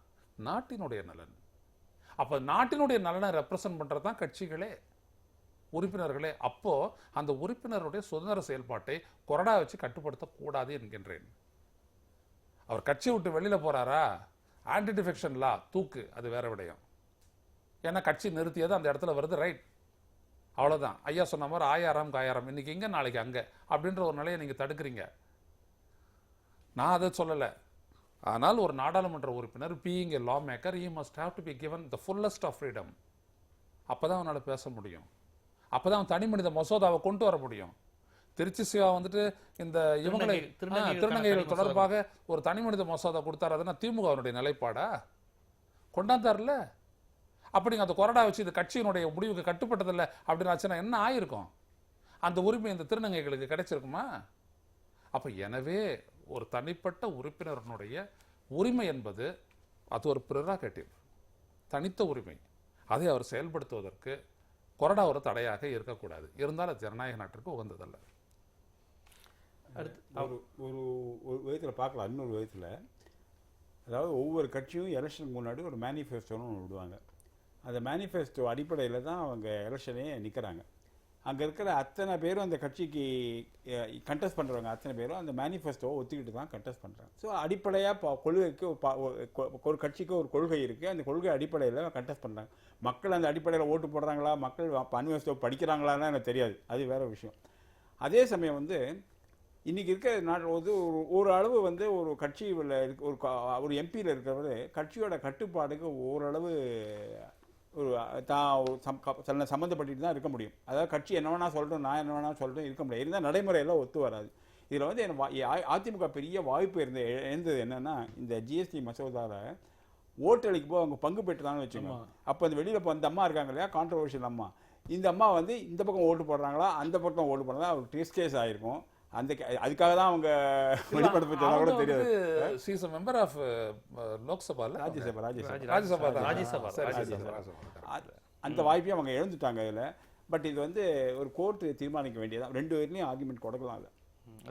நாட்டினுடைய நலன். அப்ப நாட்டினுடைய நலனை ரெப்ரசன்ட் பண்றதுதான் கட்சிகளே, உறுப்பினர்களே. அப்போ அந்த உறுப்பினருடைய சுதந்திர செயல்பாட்டை கொறடா வச்சு கட்டுப்படுத்தக்கூடாது என்கின்றேன். அவர் கட்சியை விட்டு வெளியில போறாரா, ஆன்டி டிஃபெக்ஷன் லா தூக்கு, அது வேற விடயம். ஏன்னா கட்சி நிறுத்தியது அந்த இடத்துல வருது, ரைட், அவ்வளவுதான். ஐயா சொன்ன மாதிரி ஆயாரம் காயாரம், இன்னைக்கு இங்க நாளைக்கு அங்க அப்படின்ற ஒரு நிலையை நீங்க தடுக்கிறீங்க. நான் அதை சொல்லலை. ஆனால் ஒரு நாடாளுமன்ற உறுப்பினர் being a lawmaker, he must have to be given the fullest of freedom. அப்பதான் அவனால் பேச முடியும், அப்பதான் அவன் தனி மனித மசோதாவை கொண்டு வர முடியும். திருச்சி சிவா வந்துட்டு இந்த இவங்களை திருநங்கைகள் தொடர்பாக ஒரு தனி மனித மசோதா கொடுத்தாரு. அதுனா திமுக அவனுடைய நிலைப்பாடா? கொண்டாந்தார்ல. அப்படி அந்த கொறடா வச்சு இந்த கட்சியினுடைய முடிவுக்கு கட்டுப்பட்டதில்லை அப்படின்னு ஆச்சுன்னா என்ன ஆயிருக்கும்? அந்த உரிமை இந்த திருநங்கைகளுக்கு கிடைச்சிருக்குமா? அப்ப எனவே ஒரு தனிப்பட்ட உறுப்பினருடைய உரிமை என்பது அது ஒரு ப்ரெரோகேட்டிவ், தனித்த உரிமை. அதை அவர் செயல்படுத்துவதற்கு கொறடா ஒரு தடையாக இருக்கக்கூடாது. இருந்தாலும் ஜனநாயக நாட்டிற்கு உகந்ததல்ல. ஒரு விதத்தில் பார்க்கலாம். இன்னொரு விதத்தில், அதாவது ஒவ்வொரு கட்சியும் எலெக்ஷனுக்கு முன்னாடி ஒரு மேனிஃபெஸ்டோன்னு ஒன்று விடுவாங்க. அந்த மேனிஃபெஸ்டோ அடிப்படையில் தான் அவங்க எலெக்ஷனே நிற்கிறாங்க. அங்கே இருக்கிற அத்தனை பேரும் அந்த கட்சிக்கு கண்டெஸ்ட் பண்ணுறவங்க அத்தனை பேரும் அந்த மேனிஃபெஸ்டோவை ஒத்துக்கிட்டு தான் கண்டெஸ்ட் பண்ணுறாங்க. ஸோ அடிப்படையாக கொள்கைக்கு ஒரு கட்சிக்கு ஒரு கொள்கை இருக்குது, அந்த கொள்கை அடிப்படையில் கண்டெஸ்ட் பண்ணுறாங்க. மக்கள் அந்த அடிப்படையில் ஓட்டு போடுறாங்களா, மக்கள் மேனிஃபெஸ்டோ படிக்கிறாங்களான்னு எனக்கு தெரியாது, அது வேறு விஷயம். அதே சமயம் வந்து இன்றைக்கி இருக்க நாட்டில் வந்து ஒரு அளவு வந்து ஒரு கட்சியில் இருக்க ஒரு எம்பியில் இருக்கிறவர் கட்சியோட கட்டுப்பாடுக்கு ஓரளவு ஒரு தன்னை சம்மந்தப்பட்டு தான் இருக்க முடியும். அதாவது கட்சி என்ன வேணால் சொல்லட்டும், நான் என்ன வேணால் சொல்லட்டும் இருக்க முடியாது. இருந்தால் நடைமுறையெல்லாம் ஒத்து வராது. இதில் வந்து அதிமுக பெரிய வாய்ப்பு இருந்தது என்னென்னா, இந்த ஜிஎஸ்டி மசோதாவில் ஓட்டளிக்கு போய் அவங்க பங்கு பெற்றுதான்னு வச்சுக்கோங்க. அப்போ அந்த வெளியில் இப்போ அந்த அம்மா இருக்காங்க இல்லையா, கான்ட்ரவர்ஷியல் அம்மா, இந்த அம்மா வந்து இந்த பக்கம் ஓட்டு போடுறாங்களா அந்த பக்கம் ஓட்டு போடுறதா ஒரு டெஸ்ட் கேஸ் ஆகிருக்கும். அதுக்காக தான் அவங்க வெளிப்படுத்த கூட தெரியாது. மெம்பர் ஆஃப் லோக்சபா, அந்த வாய்ப்பையும் அவங்க இழந்துட்டாங்க இதில். பட் இது வந்து ஒரு கோர்ட்டு தீர்மானிக்க வேண்டியதான். 2 பேர்லையும் ஆர்குமெண்ட் கொடுக்கலாம். இல்லை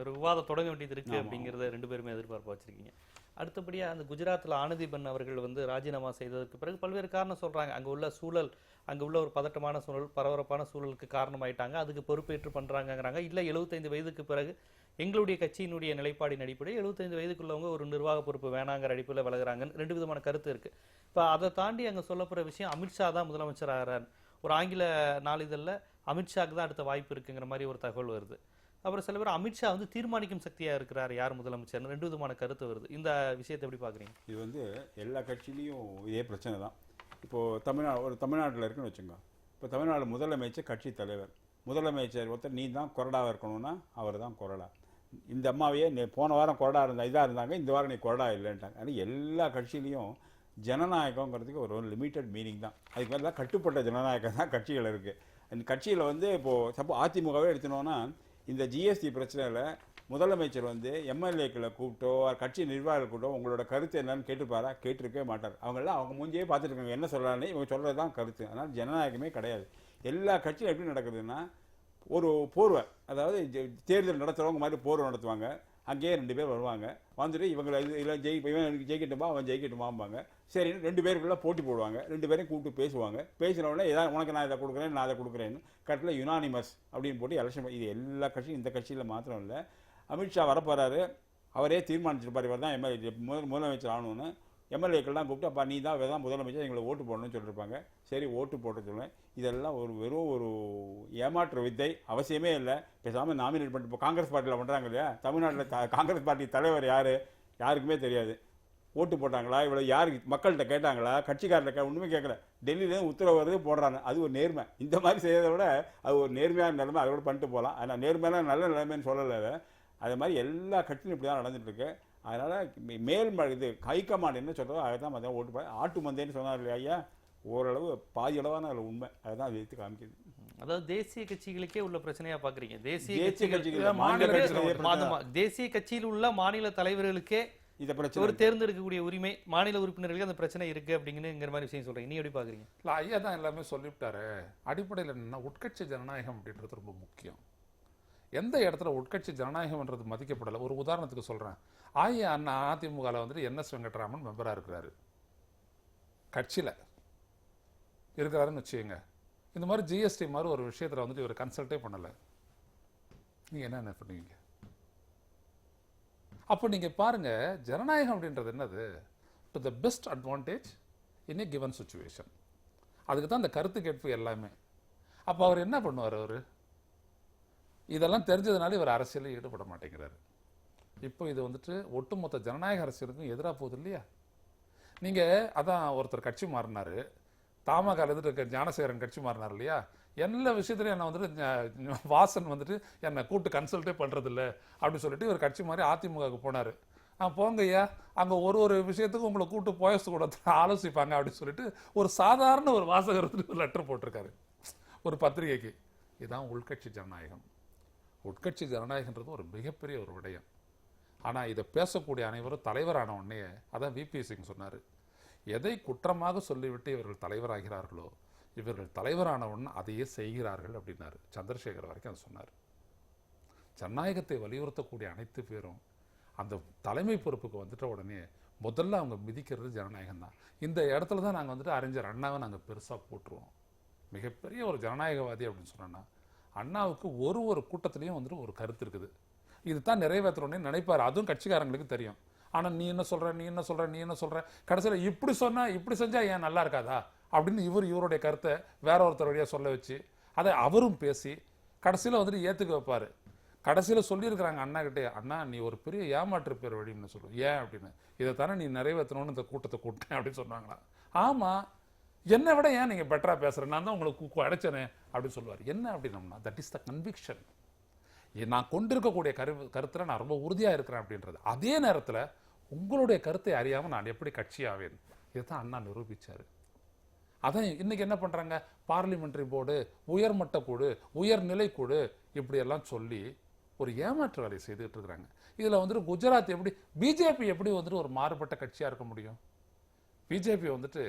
ஒரு விவாதம் தொடங்க வேண்டியது இருக்குது அப்படிங்கிறத 2 பேருமே எதிர்பார்ப்பு வச்சுருக்கீங்க. அடுத்தபடியாக அந்த குஜராத்தில் ஆனந்திபன் அவர்கள் வந்து ராஜினாமா செய்ததற்கு பிறகு பல்வேறு காரணம் சொல்கிறாங்க. அங்கே உள்ள சூழல், அங்கே உள்ள ஒரு பதட்டமான சூழல், பரபரப்பான சூழலுக்கு காரணமாயிட்டாங்க, அதுக்கு பொறுப்பேற்று பண்ணுறாங்கங்கிறாங்க. இல்லை 75 வயதுக்கு பிறகு எங்களுடைய கட்சியினுடைய நிலைப்பாடின் அடிப்படையில் 75 வயதுக்குள்ளவங்க ஒரு நிர்வாக பொறுப்பு வேணாங்கிற அடிப்படையில் விலகிறாங்கன்னு 2 விதமான கருத்து இருக்குது. இப்போ அதை தாண்டி அங்கே சொல்லப்படுற விஷயம் அமித்ஷா தான் முதலமைச்சர் ஆகிறார். ஒரு ஆங்கில நாளிதழில் அமித்ஷாக்கு தான் அடுத்த வாய்ப்பு இருக்குங்கிற மாதிரி ஒரு தகவல் வருது. அப்புறம் சில பேர் அமித்ஷா வந்து தீர்மானிக்கும் சக்தியாக இருக்கிறார் யார் முதலமைச்சர்னு 2 விதமான கருத்து வருது. இந்த விஷயத்தை எப்படி பார்க்குறீங்க? இது வந்து எல்லா கட்சியிலையும் இதே பிரச்சனை தான். இப்போது தமிழ்நாட்டில் இருக்குன்னு வச்சுங்க. இப்போ தமிழ்நாடு முதலமைச்சர் கட்சி தலைவர், முதலமைச்சர் ஒருத்தர் நீ தான் கொறடாவாக இருக்கணும்னா அவர் தான் கொறடா. இந்த அம்மாவையே போன வாரம் கொறடா இருந்தாங்க, இந்த வாரம் நீ கொறடா இல்லைன்ட்டாங்க. ஆனால் எல்லா கட்சியிலையும் ஜனநாயகங்கிறதுக்கு ஒரு லிமிட்டட் மீனிங் தான். அதுக்கு மேலே தான் கட்டுப்பட்ட ஜனநாயகம் தான் கட்சிகள் இருக்குது. அந்த கட்சியில் வந்து இப்போது அதிமுகவே எடுத்துனோன்னா, இந்த ஜிஎஸ்டி பிரச்சனையில் முதலமைச்சர் வந்து எம்எல்ஏக்களை கூப்பிட்டோ கட்சி நிர்வாகிகள் கூப்பிட்டோ உங்களோட கருத்து என்னன்னு கேட்டுப்பாரா? கேட்டிருக்கவே மாட்டார். அவங்களாம் அவங்க மூஞ்சியே பார்த்துட்டு இருக்காங்க, என்ன சொல்கிறான்னு இவங்க சொல்கிறது தான் கருத்து. அதனால் ஜனநாயகமே கிடையாது. எல்லா கட்சியும் எப்படி நடக்குதுன்னா, ஒரு போர்வை, அதாவது தேர்தல் நடத்துகிறவங்க மாதிரி போர்வை நடத்துவாங்க. அங்கேயே 2 பேர் வருவாங்க, வந்துட்டு இவங்களை இவன் ஜெயிக்கட்டுமா அவன் ஜெயிக்கட்டுமாம்பாங்க. சரின்னு 2 பேருக்குள்ளே போட்டி போடுவாங்க. 2 பேரையும் கூப்பிட்டு பேசுவாங்க. பேசினவுடனே ஏதாவது உனக்கு நான் இதை கொடுக்குறேன், நான் அதை கொடுக்குறேன்னு கரெக்டில் யுனானிமஸ் அப்படின்னு போட்டு எலெக்ஷன். இது எல்லா கட்சியும், இந்த கட்சியில் மாத்திரம் இல்லை. அமித்ஷா வரப்போறாரு, அவரே தீர்மானிச்சிருப்பார் இவர் தான் எம்எல்ஏ முதலமைச்சர் ஆகணும்னு. எம்எல்ஏக்கள்லாம் கூப்பிட்டு அப்போ நீ தான் முதலமைச்சர், எங்களை ஓட்டு போடணும்னு சொல்லியிருப்பாங்க. சரி ஓட்டு போட்டு சொல்லுவேன். இதெல்லாம் வெறும் ஒரு ஏமாற்று வித்தை, அவசியமே இல்லை. பேசாமல் நாமினேட் பண்ணிட்டு இப்போ காங்கிரஸ் பார்ட்டியில் பண்ணுறாங்க இல்லையா, தமிழ்நாட்டில் காங்கிரஸ் பார்ட்டி தலைவர் யார் யாருக்குமே தெரியாது. ஓட்டு போட்டாங்களா, இவ்வளோ யாருக்கு மக்கள்கிட்ட கேட்டாங்களா, கட்சிக்காரர்கிட்ட ஒன்றுமே கேட்கல. டெல்லியிலேருந்து உத்தரவு வருது போடுறாங்க. அது ஒரு நேர்மை. இந்த மாதிரி செய்யறதை விட அது ஒரு நேர்மையான நிலைமை, அதோட பண்ணிட்டு போகலாம். ஆனால் நேர்மையான நல்ல நிலைமைன்னு சொல்லலை. அது மாதிரி எல்லா கட்சியும் இப்படி தான் நடந்துட்டுருக்கு. அதனால் இது ஹைகமாண்ட் என்ன சொல்கிறதோ அதை தான் மற்ற ஓட்டு ஆட்டு மந்தேன்னு சொன்னார் இல்லையா ஐயா, ஓரளவு பாதி அளவான அதில் உண்மை. அதை தான் அது எடுத்து காமிக்குது. அதாவது தேசிய கட்சிகளுக்கே உள்ள பிரச்சனையா பார்க்குறீங்க. தேசிய கட்சியில் உள்ள மாநில தலைவர்களுக்கே இந்த பிரச்சனை, ஒரு தேர்ந்தெடுக்கக்கூடிய உரிமை மாநில உறுப்பினர்களுக்கு அந்த பிரச்சனை இருக்கு அப்படிங்கிற மாதிரி விஷயம் சொல்றீங்க. நீ எப்படி பாக்குறீங்க? இல்லை ஐயா தான் எல்லாமே சொல்லிவிட்டாரு. அடிப்படையில் என்னன்னா, உட்கட்சி ஜனநாயகம் அப்படின்றது ரொம்ப முக்கியம். எந்த இடத்துல உட்கட்சி ஜனநாயகம்ன்றது மதிக்கப்படலை. ஒரு உதாரணத்துக்கு சொல்றேன். அதிமுகவில் வந்துட்டு NS வெங்கட்ராமன் மெம்பராக இருக்கிறாரு, கட்சியில் இருக்கிறாருன்னு வச்சுக்கோங்க. இந்த மாதிரி ஜிஎஸ்டி மாதிரி ஒரு விஷயத்தில் வந்துட்டு இவர் கன்சல்ட்டே பண்ணலை. நீங்கள் என்ன பண்ணுவீங்க? அப்போ நீங்கள் பாருங்க, ஜனநாயகம் அப்படின்றது என்னது? To the best advantage in A given situation. அதுக்கு தான் இந்த கருத்து கேட்பு எல்லாமே. அப்போ அவர் என்ன பண்ணுவார்? அவர் இதெல்லாம் தெரிஞ்சதுனால இவர் அரசியலில் ஈடுபட மாட்டேங்கிறாரு. இப்போ இது வந்துட்டு ஒட்டுமொத்த ஜனநாயக அரசியலுக்கும் எதிராக போகுது இல்லையா? நீங்கள் அதான் ஒருத்தர் கட்சி மாறினார், தமாக இருந்துட்டு ஞானசேகரன் கட்சி மாறினார் இல்லையா? எல்லா விஷயத்துலையும் என்னை வந்துட்டு வாசன் வந்துட்டு என்னை கூட்டு கன்சல்ட்டே பண்ணுறதில்ல அப்படின்னு சொல்லிட்டு இவர் கட்சி மாதிரி அதிமுகவுக்கு போனார். போங்க ஐயா, அங்கே ஒரு விஷயத்துக்கு உங்களை கூட்டு போயஸ் கூட ஆலோசிப்பாங்க அப்படின்னு சொல்லிட்டு ஒரு சாதாரண ஒரு வாசகர் ஒரு லெட்டர் போட்டிருக்காரு ஒரு பத்திரிகைக்கு. இதுதான் உள்கட்சி ஜனநாயகம். உட்கட்சி ஜனநாயகன்றது ஒரு மிகப்பெரிய ஒரு விடயம். ஆனால் இதை பேசக்கூடிய அனைவரும் தலைவரான உடனே, அதான் VP சிங் சொன்னார், எதை குற்றமாக சொல்லிவிட்டு இவர்கள் தலைவராகிறார்களோ இவர்கள் தலைவரான உடனே அதையே செய்கிறார்கள் அப்படின்னாரு. சந்திரசேகர் வரைக்கும் அதை சொன்னார். ஜனநாயகத்தை வலியுறுத்தக்கூடிய அனைத்து பேரும் அந்த தலைமை பொறுப்புக்கு வந்துட்ட உடனே முதல்ல அவங்க மிதிக்கிறது ஜனநாயகம் தான். இந்த இடத்துல தான் நாங்கள் வந்துட்டு அறிஞர் அண்ணாவை நாங்கள் பெருசாக போட்டுருவோம். மிகப்பெரிய ஒரு ஜனநாயகவாதி அப்படின்னு சொன்னோன்னா, அண்ணாவுக்கு ஒரு கூட்டத்திலையும் வந்துட்டு ஒரு கருத்து இருக்குது. இதுதான் நிறைவேற்றணும்னு நினைப்பார். அதுவும் கட்சிக்காரங்களுக்கு தெரியும். ஆனால் நீ என்ன சொல்ற கடைசியில் இப்படி சொன்னால் இப்படி செஞ்சால் ஏன் நல்லா இருக்காதா அப்படின்னு இவருடைய கருத்தை வேற ஒருத்தர் வழியாக சொல்ல வச்சு அதை அவரும் பேசி கடைசியில் வந்துட்டு ஏற்றுக்க வைப்பார். கடைசியில் சொல்லியிருக்கிறாங்க அண்ணா கிட்டே, அண்ணா நீ ஒரு பெரிய ஏமாற்று பேர் வழின்னு சொல்லுவோம். ஏன் அப்படின்னு, இதை தானே நீ நிறைவேற்றணும்னு இந்த கூட்டத்தை கூட்டேன் அப்படின்னு சொன்னாங்களா. ஆமாம், என்னை விட ஏன் நீங்கள் பெட்டராக பேசுகிறேன், நான் தான் உங்களுக்கு அடைச்சனே அப்படின்னு சொல்லுவார். என்ன அப்படின்னம்னா, தட் இஸ் த கன்விக்ஷன். நான் கொண்டிருக்கக்கூடிய கருத்தில் நான் ரொம்ப உறுதியாக இருக்கிறேன் அப்படின்றது. அதே நேரத்தில் உங்களுடைய கருத்தை அறியாமல் நான் எப்படி கட்சி ஆவேன், இதைத்தான் அண்ணா நிரூபித்தார். அதான் இன்னைக்கு என்ன பண்ணுறாங்க, பார்லிமெண்ட்ரி போர்டு, உயர்மட்ட குழு, உயர்நிலை குழு இப்படியெல்லாம் சொல்லி ஒரு ஏமாற்று வேலை செய்துட்டு இருக்கிறாங்க. இதில் வந்துட்டு குஜராத் எப்படி, பிஜேபி எப்படி வந்துட்டு ஒரு மாறுபட்ட கட்சியாக இருக்க முடியும்? பிஜேபி வந்துட்டு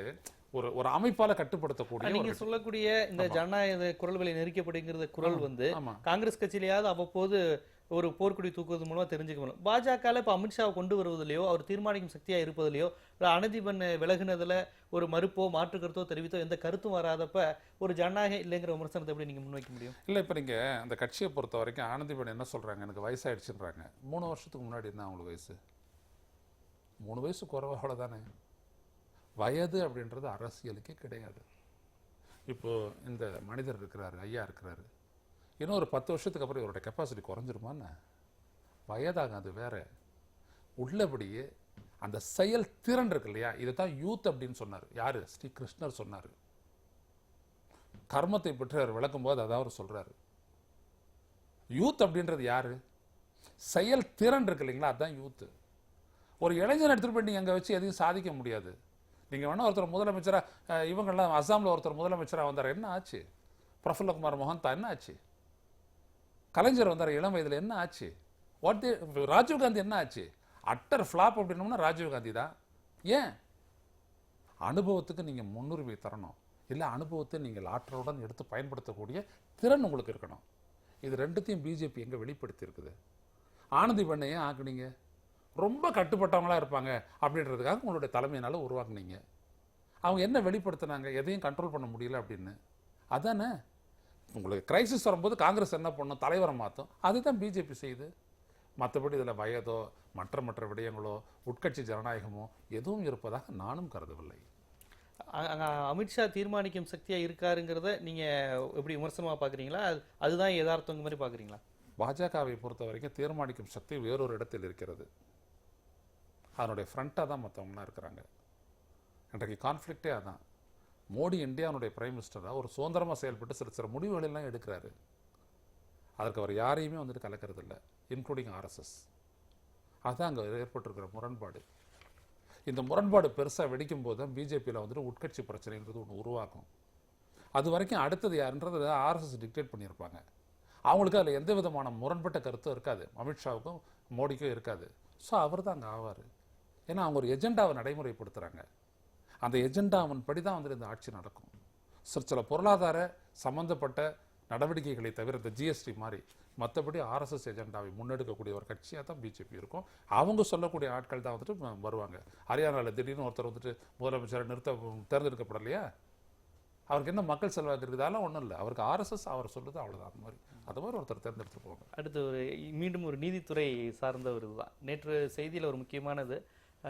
ஒரு ஒரு அமைப்பால கட்டுப்படுத்தக்கூடிய, நீங்க சொல்லக்கூடிய இந்த ஜனநாயக குரல்களை நெருக்கப்படுங்கிறத குரல் வந்து ஆமா. காங்கிரஸ் கட்சியிலேயாவது அவ்வப்போது ஒரு போர்க்குடி தூக்குவது மூலமா தெரிஞ்சுக்க முடியும். பாஜக இப்ப அமித்ஷாவை கொண்டு வருவதிலையோ, அவர் தீர்மானிக்கும் சக்தியா இருப்பதிலையோ, அனதிபன் விலகுனதுல ஒரு மறுப்போ மாற்று கருத்தோ தெரிவித்தோ எந்த கருத்தும் வராதப்ப ஒரு ஜனநாயகம் இல்லைங்கிற விமர்சனத்தை எப்படி நீங்க முன்வைக்க முடியும்? இல்லை, இப்போ நீங்க அந்த கட்சியை பொறுத்த வரைக்கும் ஆனந்திபன் என்ன சொல்றாங்க, எனக்கு வயசாயிடுச்சுன்றாங்க. 3 வருஷத்துக்கு முன்னாடி என்ன அவங்களுக்கு வயசு? 3 வயசு குறைவா, அவ்வளோதானே. வயது அப்படின்றது அரசியலுக்கே கிடையாது. இப்போ இந்த மனிதர் இருக்கிறாரு, ஐயா இருக்கிறாரு, இன்னும் ஒரு 10 வருஷத்துக்கு அப்புறம் இவரோட கெப்பாசிட்டி குறைஞ்சிருமான்னு? வயதாகாது வேற. உள்ளபடியே அந்த செயல் திறன் இருக்கு இல்லையா, இதை தான் யூத் அப்படின்னு சொன்னார். யாரு? ஸ்ரீ கிருஷ்ணர் சொன்னார். கர்மத்தை பற்றி அவர் விளக்கும் போது அதான் அவர் சொல்றாரு. யூத் அப்படின்றது யாரு? செயல் திறன் இருக்கு இல்லைங்களா, அதுதான் யூத். ஒரு இளைஞர் எடுத்துட்டு போய் நீங்க அங்க வச்சு எதையும் சாதிக்க முடியாது. நீங்க வேணா ஒருத்தர் முதலமைச்சரா, இவங்கெல்லாம் அசாம்ல ஒருத்தர் முதலமைச்சரா வந்தார், என்ன ஆச்சு? பிரஃபுல்லகுமார் மொஹந்தா என்ன ஆச்சு? கலைஞர் வந்தார் இளம் வயதுல, என்ன ஆச்சு? ராஜீவ்காந்தி என்ன ஆச்சு? அட்டர் ஃபிளாப் அப்படின்னோம்னா ராஜீவ்காந்தி தான். ஏன்? அனுபவத்துக்கு நீங்க முன்னுரிமை தரணும். இல்ல அனுபவத்தை நீங்கள் ஆற்றலுடன் எடுத்து பயன்படுத்தக்கூடிய திறன் உங்களுக்கு இருக்கணும். இது ரெண்டுத்தையும் பிஜேபி எங்க வெளிப்படுத்தி இருக்குது? ஆனந்திபனை ஏன் ஆக்குனீங்க? ரொம்ப கட்டுப்பட்டவங்களா இருப்பாங்க அப்படின்றதுக்காக உங்களுடைய தலைமையினால உருவாக்குனீங்க. அவங்க என்ன வெளிப்படுத்தினாங்க? எதையும் கண்ட்ரோல் பண்ண முடியல அப்படின்னு. அதானே உங்களுக்கு கிரைசிஸ் வரும்போது காங்கிரஸ் என்ன பண்ணும்? தலைவரை மாற்றும். அதுதான் பிஜேபி செய்யுது. மற்றபடி இதில் வயதோ மற்ற விடயங்களோ உட்கட்சி ஜனநாயகமோ எதுவும் இருப்பதாக நானும் கருதவில்லை. அமித்ஷா தீர்மானிக்கும் சக்தியா இருக்காருங்கிறத நீங்க எப்படி விமர்சனமா பாக்குறீங்களா, அதுதான் யதார்த்தம் மாதிரி பாக்குறீங்களா? பாஜகவை பொறுத்த வரைக்கும் தீர்மானிக்கும் சக்தி வேறொரு இடத்தில் இருக்கிறது. அதனுடைய ஃப்ரண்ட்டாக தான் மற்றவங்களாம் இருக்கிறாங்க. இன்றைக்கு கான்ஃப்ளிக்டே அதான். மோடி இந்தியாவுடைய பிரைம் மினிஸ்டராக ஒரு சுதந்திரமாக செயல்பட்டு சில முடிவுகளெல்லாம் எடுக்கிறாரு. அதற்கு அவர் யாரையுமே வந்துட்டு கலக்கிறது இல்லை, இன்க்ளூடிங் ஆர்எஸ்எஸ். அதுதான் அங்கே ஏற்பட்டிருக்கிற முரண்பாடு. இந்த முரண்பாடு பெருசாக வெடிக்கும் போது தான் பிஜேபியில் வந்துட்டு உட்கட்சி பிரச்சனைன்றது ஒன்று உருவாக்கும். அது வரைக்கும் அடுத்தது யாருன்றது ஆர்எஸ்எஸ் டிக்டேட் பண்ணியிருப்பாங்க. அவங்களுக்கு அதில் எந்த விதமான முரண்பட்ட கருத்தும் இருக்காது, அமித்ஷாவுக்கும் மோடிக்கும் இருக்காது. ஸோ அவர் தான் அங்கே ஆவார். ஏன்னா அவங்க ஒரு எஜெண்டாவை நடைமுறைப்படுத்துகிறாங்க. அந்த எஜெண்டாவின் படி தான் வந்துட்டு இந்த ஆட்சி நடக்கும். சில பொருளாதார சம்பந்தப்பட்ட நடவடிக்கைகளை தவிர இந்த ஜிஎஸ்டி மாதிரி மற்றபடி ஆர்எஸ்எஸ் எஜெண்டாவை முன்னெடுக்கக்கூடிய ஒரு கட்சியாக தான் பிஜேபி இருக்கும். அவங்க சொல்லக்கூடிய ஆட்கள் தான் வந்துட்டு வருவாங்க. ஹரியானாவில் திடீர்னு ஒருத்தர் வந்துட்டு முதலமைச்சரை தேர்ந்தெடுக்கப்படலையா? அவருக்கு என்ன மக்கள் செல்வாக்கு இருக்குது? அதெல்லாம் ஒன்றும் இல்லை. அவருக்கு ஆர்எஸ்எஸ் அவர் சொல்லுது, அவ்வளோதான். அது மாதிரி ஒருத்தர் தேர்ந்தெடுத்து போவாங்க. அடுத்து மீண்டும் ஒரு நீதித்துறை சார்ந்த ஒரு இதுதான். நேற்று செய்தியில் ஒரு முக்கியமானது,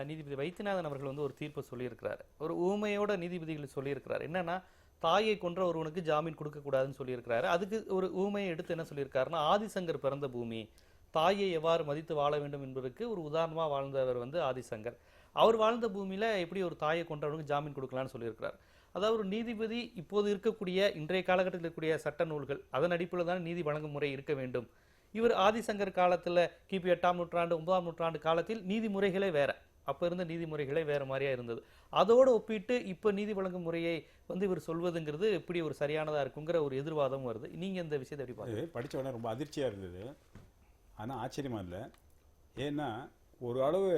நீதிபதி வைத்தியநாதன் அவர்கள் வந்து ஒரு தீர்ப்பை சொல்லியிருக்கிறார். ஒரு ஊமையோட நீதிபதிகள் சொல்லியிருக்கிறார். என்னன்னா, தாயை கொன்ற ஒருவனுக்கு ஜாமீன் கொடுக்கக்கூடாதுன்னு சொல்லியிருக்கிறாரு. அதுக்கு ஒரு ஊமையை எடுத்து என்ன சொல்லியிருக்காருன்னா, ஆதிசங்கர் பிறந்த பூமி, தாயை எவ்வாறு மதித்து வாழ வேண்டும் என்பதற்கு ஒரு உதாரணமாக வாழ்ந்தவர் வந்து ஆதிசங்கர். அவர் வாழ்ந்த பூமியில் எப்படி ஒரு தாயை கொன்றவனுக்கு ஜாமீன் கொடுக்கலான்னு சொல்லியிருக்கிறார். அதாவது ஒரு நீதிபதி இப்போது இருக்கக்கூடிய இன்றைய காலகட்டத்தில் இருக்கக்கூடிய சட்ட நூல்கள் அதன் அடிப்படையில் தான் நீதி வழங்கும் முறை இருக்க வேண்டும். இவர் ஆதிசங்கர் காலத்தில் கிபி 8ஆம் நூற்றாண்டு 9ஆம் நூற்றாண்டு காலத்தில் நீதிமுறைகளே வேற, அப்போ இருந்த நீதிமுறைகளே வேறு மாதிரியா இருந்தது. அதோடு ஒப்பிட்டு இப்போ நீதி வழங்கும் முறையை வந்து இவர் சொல்வதுங்கிறது எப்படி ஒரு சரியானதாக இருக்குங்கிற ஒரு எதிர்வாதம் வருது. நீங்கள் இந்த விஷயத்தை எப்படி பார்த்து? படித்த உடனே ரொம்ப அதிர்ச்சியாக இருந்தது. ஆனால் ஆச்சரியமாக இல்லை. ஏன்னா ஒரு அளவு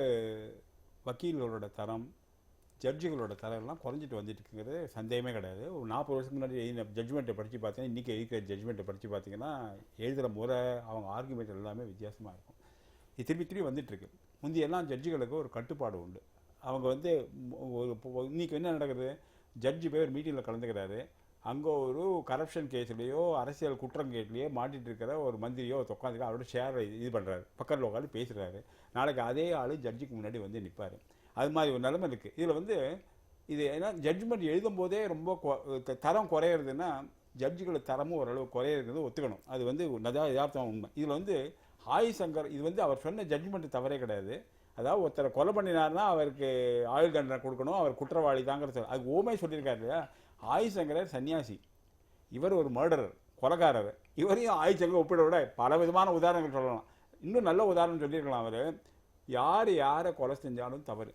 வக்கீல்களோட தரம், ஜட்ஜுகளோட தரம்லாம் குறைஞ்சிட்டு வந்துட்டு இருக்குங்கிறது சந்தேகமே கிடையாது. ஒரு 40 வருஷத்துக்கு முன்னாடி ஜட்ஜ்மெண்ட்டை படித்து பார்த்தீங்கன்னா, இன்றைக்கி இருக்கிற ஜட்ஜ்மெண்ட்டை படித்து பார்த்தீங்கன்னா, எழுதுகிற முறை, அவங்க ஆர்குமெண்ட் எல்லாமே வித்தியாசமாக இருக்கும். இது திருப்பி வந்துட்டுருக்கு. முந்தையெல்லாம் ஜட்ஜுகளுக்கு ஒரு கட்டுப்பாடு உண்டு. அவங்க வந்து இன்றைக்கி என்ன நடக்குது, ஜட்ஜு போய் ஒரு மீட்டிங்கில் கலந்துக்கிறாரு, அங்கே ஒரு கரப்ஷன் கேஸ்லேயோ அரசியல் குற்றம் கேட்லேயோ மாட்டிகிட்டு இருக்கிற ஒரு மந்திரியோ உட்காந்துக்க அவரோட ஷேரை இது பண்ணுறாரு, பக்கத்தில் உட்காந்து பேசுகிறாரு. நாளைக்கு அதே ஆள் ஜட்ஜுக்கு முன்னாடி வந்து நிற்பார். அது மாதிரி ஒரு நிலைமை இருக்குது. இதில் வந்து இது ஏன்னா ஜட்ஜ்மெண்ட் எழுதும் போதே ரொம்ப தரம் குறையிறதுன்னா, ஜட்ஜுகளை தரமும் ஓரளவு குறைய இருக்கிறது ஒத்துக்கணும். அது வந்து யதார்த்தம் உண்மை. இதில் வந்து சங்கர் இது வந்து அவர் சொன்ன ஜட்ஜ்மெண்ட் தவறே கிடையாது. அதாவது ஒருத்தரை கொலை பண்ணினார்னா அவருக்கு ஆயுள் தண்டனை கொடுக்கணும், அவர் குற்றவாளி தாங்கிறது அது ஓமே சொல்லியிருக்காரு இல்லையா. சங்கரர் சன்னியாசி, இவர் ஒரு மர்டரர், கொலைகாரர். இவரையும் சங்கர் ஒப்பிட விட பல விதமான உதாரணங்கள் சொல்லலாம். இன்னும் நல்ல உதாரணம் சொல்லியிருக்கலாம். அவர் யாரை கொலை செஞ்சாலும் தவறு.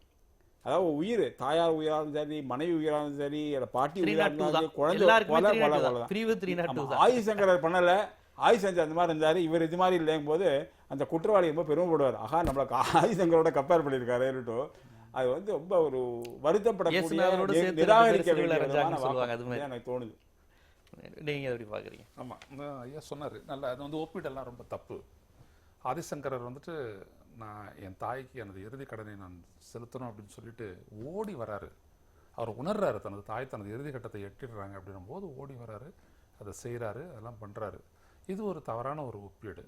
அதாவது உயிர், தாயார் உயிராலும் சரி, மனைவி உயிராலும் சரி, பாட்டி உயிராலும் சரி, குழந்தை கொலை சங்கரர் பண்ணலை. செஞ்சு அந்த மாதிரி இருந்தார். இவர் இது மாதிரி இல்லைங்கும் போது அந்த குற்றவாளி ரொம்ப பெருமைப்படுவார். ஆகா நம்மளுக்கு சங்கரோட கம்பேர் பண்ணியிருக்காரு. அது வந்து ரொம்ப ஒரு வருத்தப்படக்கூடிய நிராகரிக்க வேண்டிய எனக்கு தோணுது. நீங்க எப்படி பாக்குறீங்க? ஆமா, ஐயா சொன்னாரு நல்ல. அது வந்து ஒப்பீடெல்லாம் ரொம்ப தப்பு. ஆதிசங்கரர் வந்துட்டு நான் என் தாய்க்கு எனது இறுதி கடனை நான் செலுத்தணும் அப்படின்னு சொல்லிட்டு ஓடி வராரு. அவர் உணர்றாரு தனது தாய் தனது இறுதி கட்டத்தை எட்டிடுறாங்க அப்படின்னும் போது ஓடி வராரு, அதை செய்கிறாரு, அதெல்லாம் பண்ணுறாரு. இது ஒரு தவறான ஒரு ஒப்பீடு.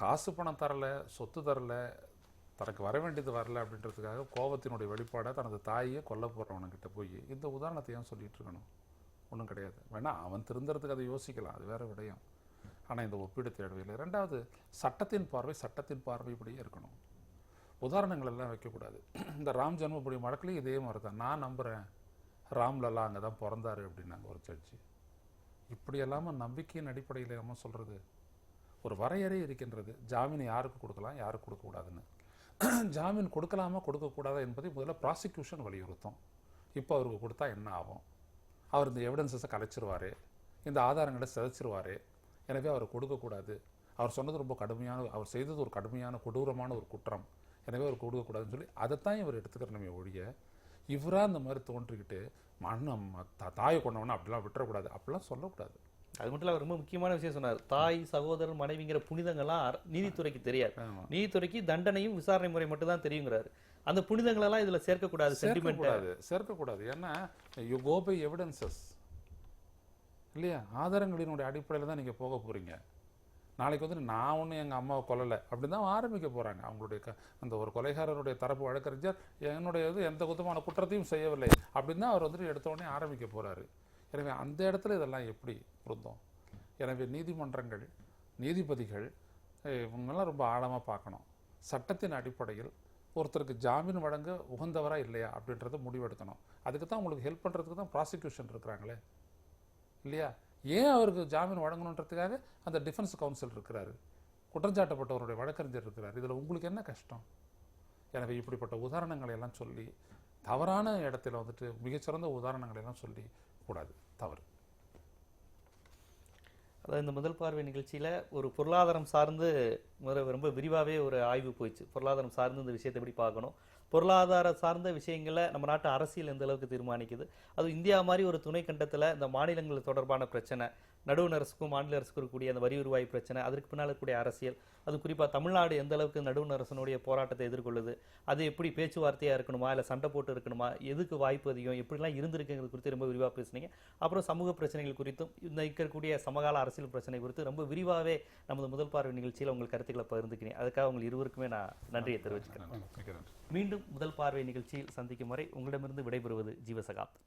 காசு பணம் தரல, சொத்து தரல, தனக்கு வர வேண்டியது வரல அப்படின்றதுக்காக கோபத்தினுடைய வெளிப்பாடாக தனது தாயை கொல்ல போகிறவனுக்கிட்ட போய் இந்த உதாரணத்தை ஏன் சொல்லிட்டு இருக்கணும்? ஒன்றும் கிடையாது. வேணா அவன் திருந்துறதுக்கு அதை யோசிக்கலாம், அது வேற விடயம். ஆனால் இந்த ஒப்பீடு தேவையில்லை. ரெண்டாவது, சட்டத்தின் பார்வை இப்படியே இருக்கணும். உதாரணங்கள் எல்லாம் வைக்கக்கூடாது. இந்த ராம் ஜென்மபூமி வழக்குலையும் இதே மாதிரி தான். நான் நம்புகிறேன் ராம்லலா அங்கே தான் பிறந்தாரு அப்படின்னாங்க ஒரு ஜட்ஜி. இப்படி இல்லாமல் நம்பிக்கையின் அடிப்படையில் நம்ம சொல்கிறது ஒரு வரையறை இருக்கின்றது. ஜாமீன் யாருக்கு கொடுக்கலாம், யாருக்கு கொடுக்கக்கூடாதுன்னு. ஜாமீன் கொடுக்கலாமா கொடுக்கக்கூடாதா என்பதை முதல்ல ப்ராசிக்யூஷன் வலியுறுத்தும். இப்போ அவருக்கு கொடுத்தா என்ன ஆகும்? அவர் இந்த எவிடன்ஸஸை கலைச்சிருவார், இந்த ஆதாரங்களை சிதைச்சிருவார். எனவே அவர் கொடுக்கக்கூடாது. அவர் சொன்னது ரொம்ப கடுமையான, அவர் செய்தது ஒரு கடுமையான கொடூரமான ஒரு குற்றம், எனவே அவர் கொடுக்கக்கூடாதுன்னு சொல்லி அதைத்தான் இவர் எடுத்துக்கிறனமே ஒழிய இவராக இந்த மாதிரி தோன்றிக்கிட்டு தாயை கொண்டவனா அப்படிலாம் விட்டுறக்கூடாது, அப்படிலாம் சொல்லக்கூடாது. அது மட்டும் இல்லை, ரொம்ப முக்கியமான விஷயம் சொன்னார். தாய், சகோதரன், மனைவிங்கிற புனிதங்கள்லாம் நீதித்துறைக்கு தெரியாது. நீதித்துறைக்கு தண்டனையும் விசாரணை முறை மட்டும் தான் தெரியுங்கிறாரு. அந்த புனிதங்களெல்லாம் இதில் சேர்க்கக்கூடாது, சேர்க்கக்கூடாது. ஏன்னா யூ கோ பை எவிடன்சஸ் இல்லையா? ஆதாரங்களினுடைய அடிப்படையில் தான் நீங்கள் போக போகிறீங்க. நாளைக்கு வந்து நான் ஒன்றும் எங்கள் அம்மாவை கொல்லலை அப்படின்னு தான் ஆரம்பிக்க போகிறாங்க. அவங்களுடைய அந்த ஒரு கொலைகாரருடைய தரப்பு வழக்கறிஞர் என்னுடைய எந்த விதமான குற்றத்தையும் செய்யவில்லை அப்படின்னு தான் அவர் வந்துட்டு எடுத்த உடனே ஆரம்பிக்க போகிறாரு. எனவே அந்த இடத்துல இதெல்லாம் எப்படி பொருந்தும்? எனவே நீதிமன்றங்கள், நீதிபதிகள் இவங்கெல்லாம் ரொம்ப ஆழமாக பார்க்கணும். சட்டத்தின் அடிப்படையில் ஒருத்தருக்கு ஜாமீன் வழங்க உகந்தவரா இல்லையா அப்படின்றத முடிவெடுக்கணும். அதுக்கு தான் உங்களுக்கு ஹெல்ப் பண்ணுறதுக்கு தான் ப்ராசிக்யூஷன் இருக்கிறாங்களே இல்லையா? ஏன் அவருக்கு ஜாமீன் வழங்கணுன்றதுக்காக அந்த டிஃபென்ஸ் கவுன்சில் இருக்கிறாரு, குற்றஞ்சாட்டப்பட்டவருடைய வழக்கறிஞர் இருக்கிறார். இதில் உங்களுக்கு என்ன கஷ்டம்? எனவே இப்படிப்பட்ட உதாரணங்களை எல்லாம் சொல்லி தவறான இடத்துல வந்துட்டு மிகச்சிறந்த உதாரணங்களை எல்லாம் சொல்லி கூடாது, தவறு. அதாவது இந்த முதல் பார்வை நிகழ்ச்சியில் ஒரு பொருளாதாரம் சார்ந்து ரொம்ப விரிவாகவே ஒரு ஆய்வு போயிடுச்சு. பொருளாதாரம் சார்ந்து இந்த விஷயத்தை எப்படி பார்க்கணும், பொருளாதார சார்ந்த விஷயங்களை நம்ம நாட்டு அரசியல் எந்த அளவுக்கு தீர்மானிக்குது, அது இந்தியா மாதிரி ஒரு துணை கண்டத்தில் இந்த மாநிலங்கள் தொடர்பான பிரச்சனை, நடுவண் அரசுக்கும் மாநில அரசுக்கும் இருக்கக்கூடிய அந்த வரி வருவாய் பிரச்சனை, அதற்கு பின்னால் இருக்கக்கூடிய அரசியல், அது குறிப்பாக தமிழ்நாடு எந்த அளவுக்கு நடுவண் அரசனுடைய போராட்டத்தை எதிர்கொள்ளுது, அது எப்படி பேச்சுவார்த்தையாக இருக்கணுமா இல்லை சண்டை போட்டு இருக்கணுமா, எதுக்கு வாய்ப்பு அதிகம், எப்படிலாம் இருந்திருக்குங்கிறது குறித்து ரொம்ப விரிவாக பேசுனீங்க. அப்புறம் சமூக பிரச்சனைகள் குறித்தும் இந்த இருக்கக்கூடிய சமகால அரசியல் பிரச்சனை குறித்து ரொம்ப விரிவாகவே நமது முதல் பார்வை நிகழ்ச்சியில் உங்கள் கருத்துக்களை பகிர்ந்துக்கிறேன். அதுக்காக உங்கள் இருவருக்குமே நான் நன்றியை தெரிவிச்சுக்கிறேன். மீண்டும் முதல் பார்வை நிகழ்ச்சியில் சந்திக்கும் வரை உங்களிடமிருந்து விடைபெறுவது ஜீவசகாப்த்.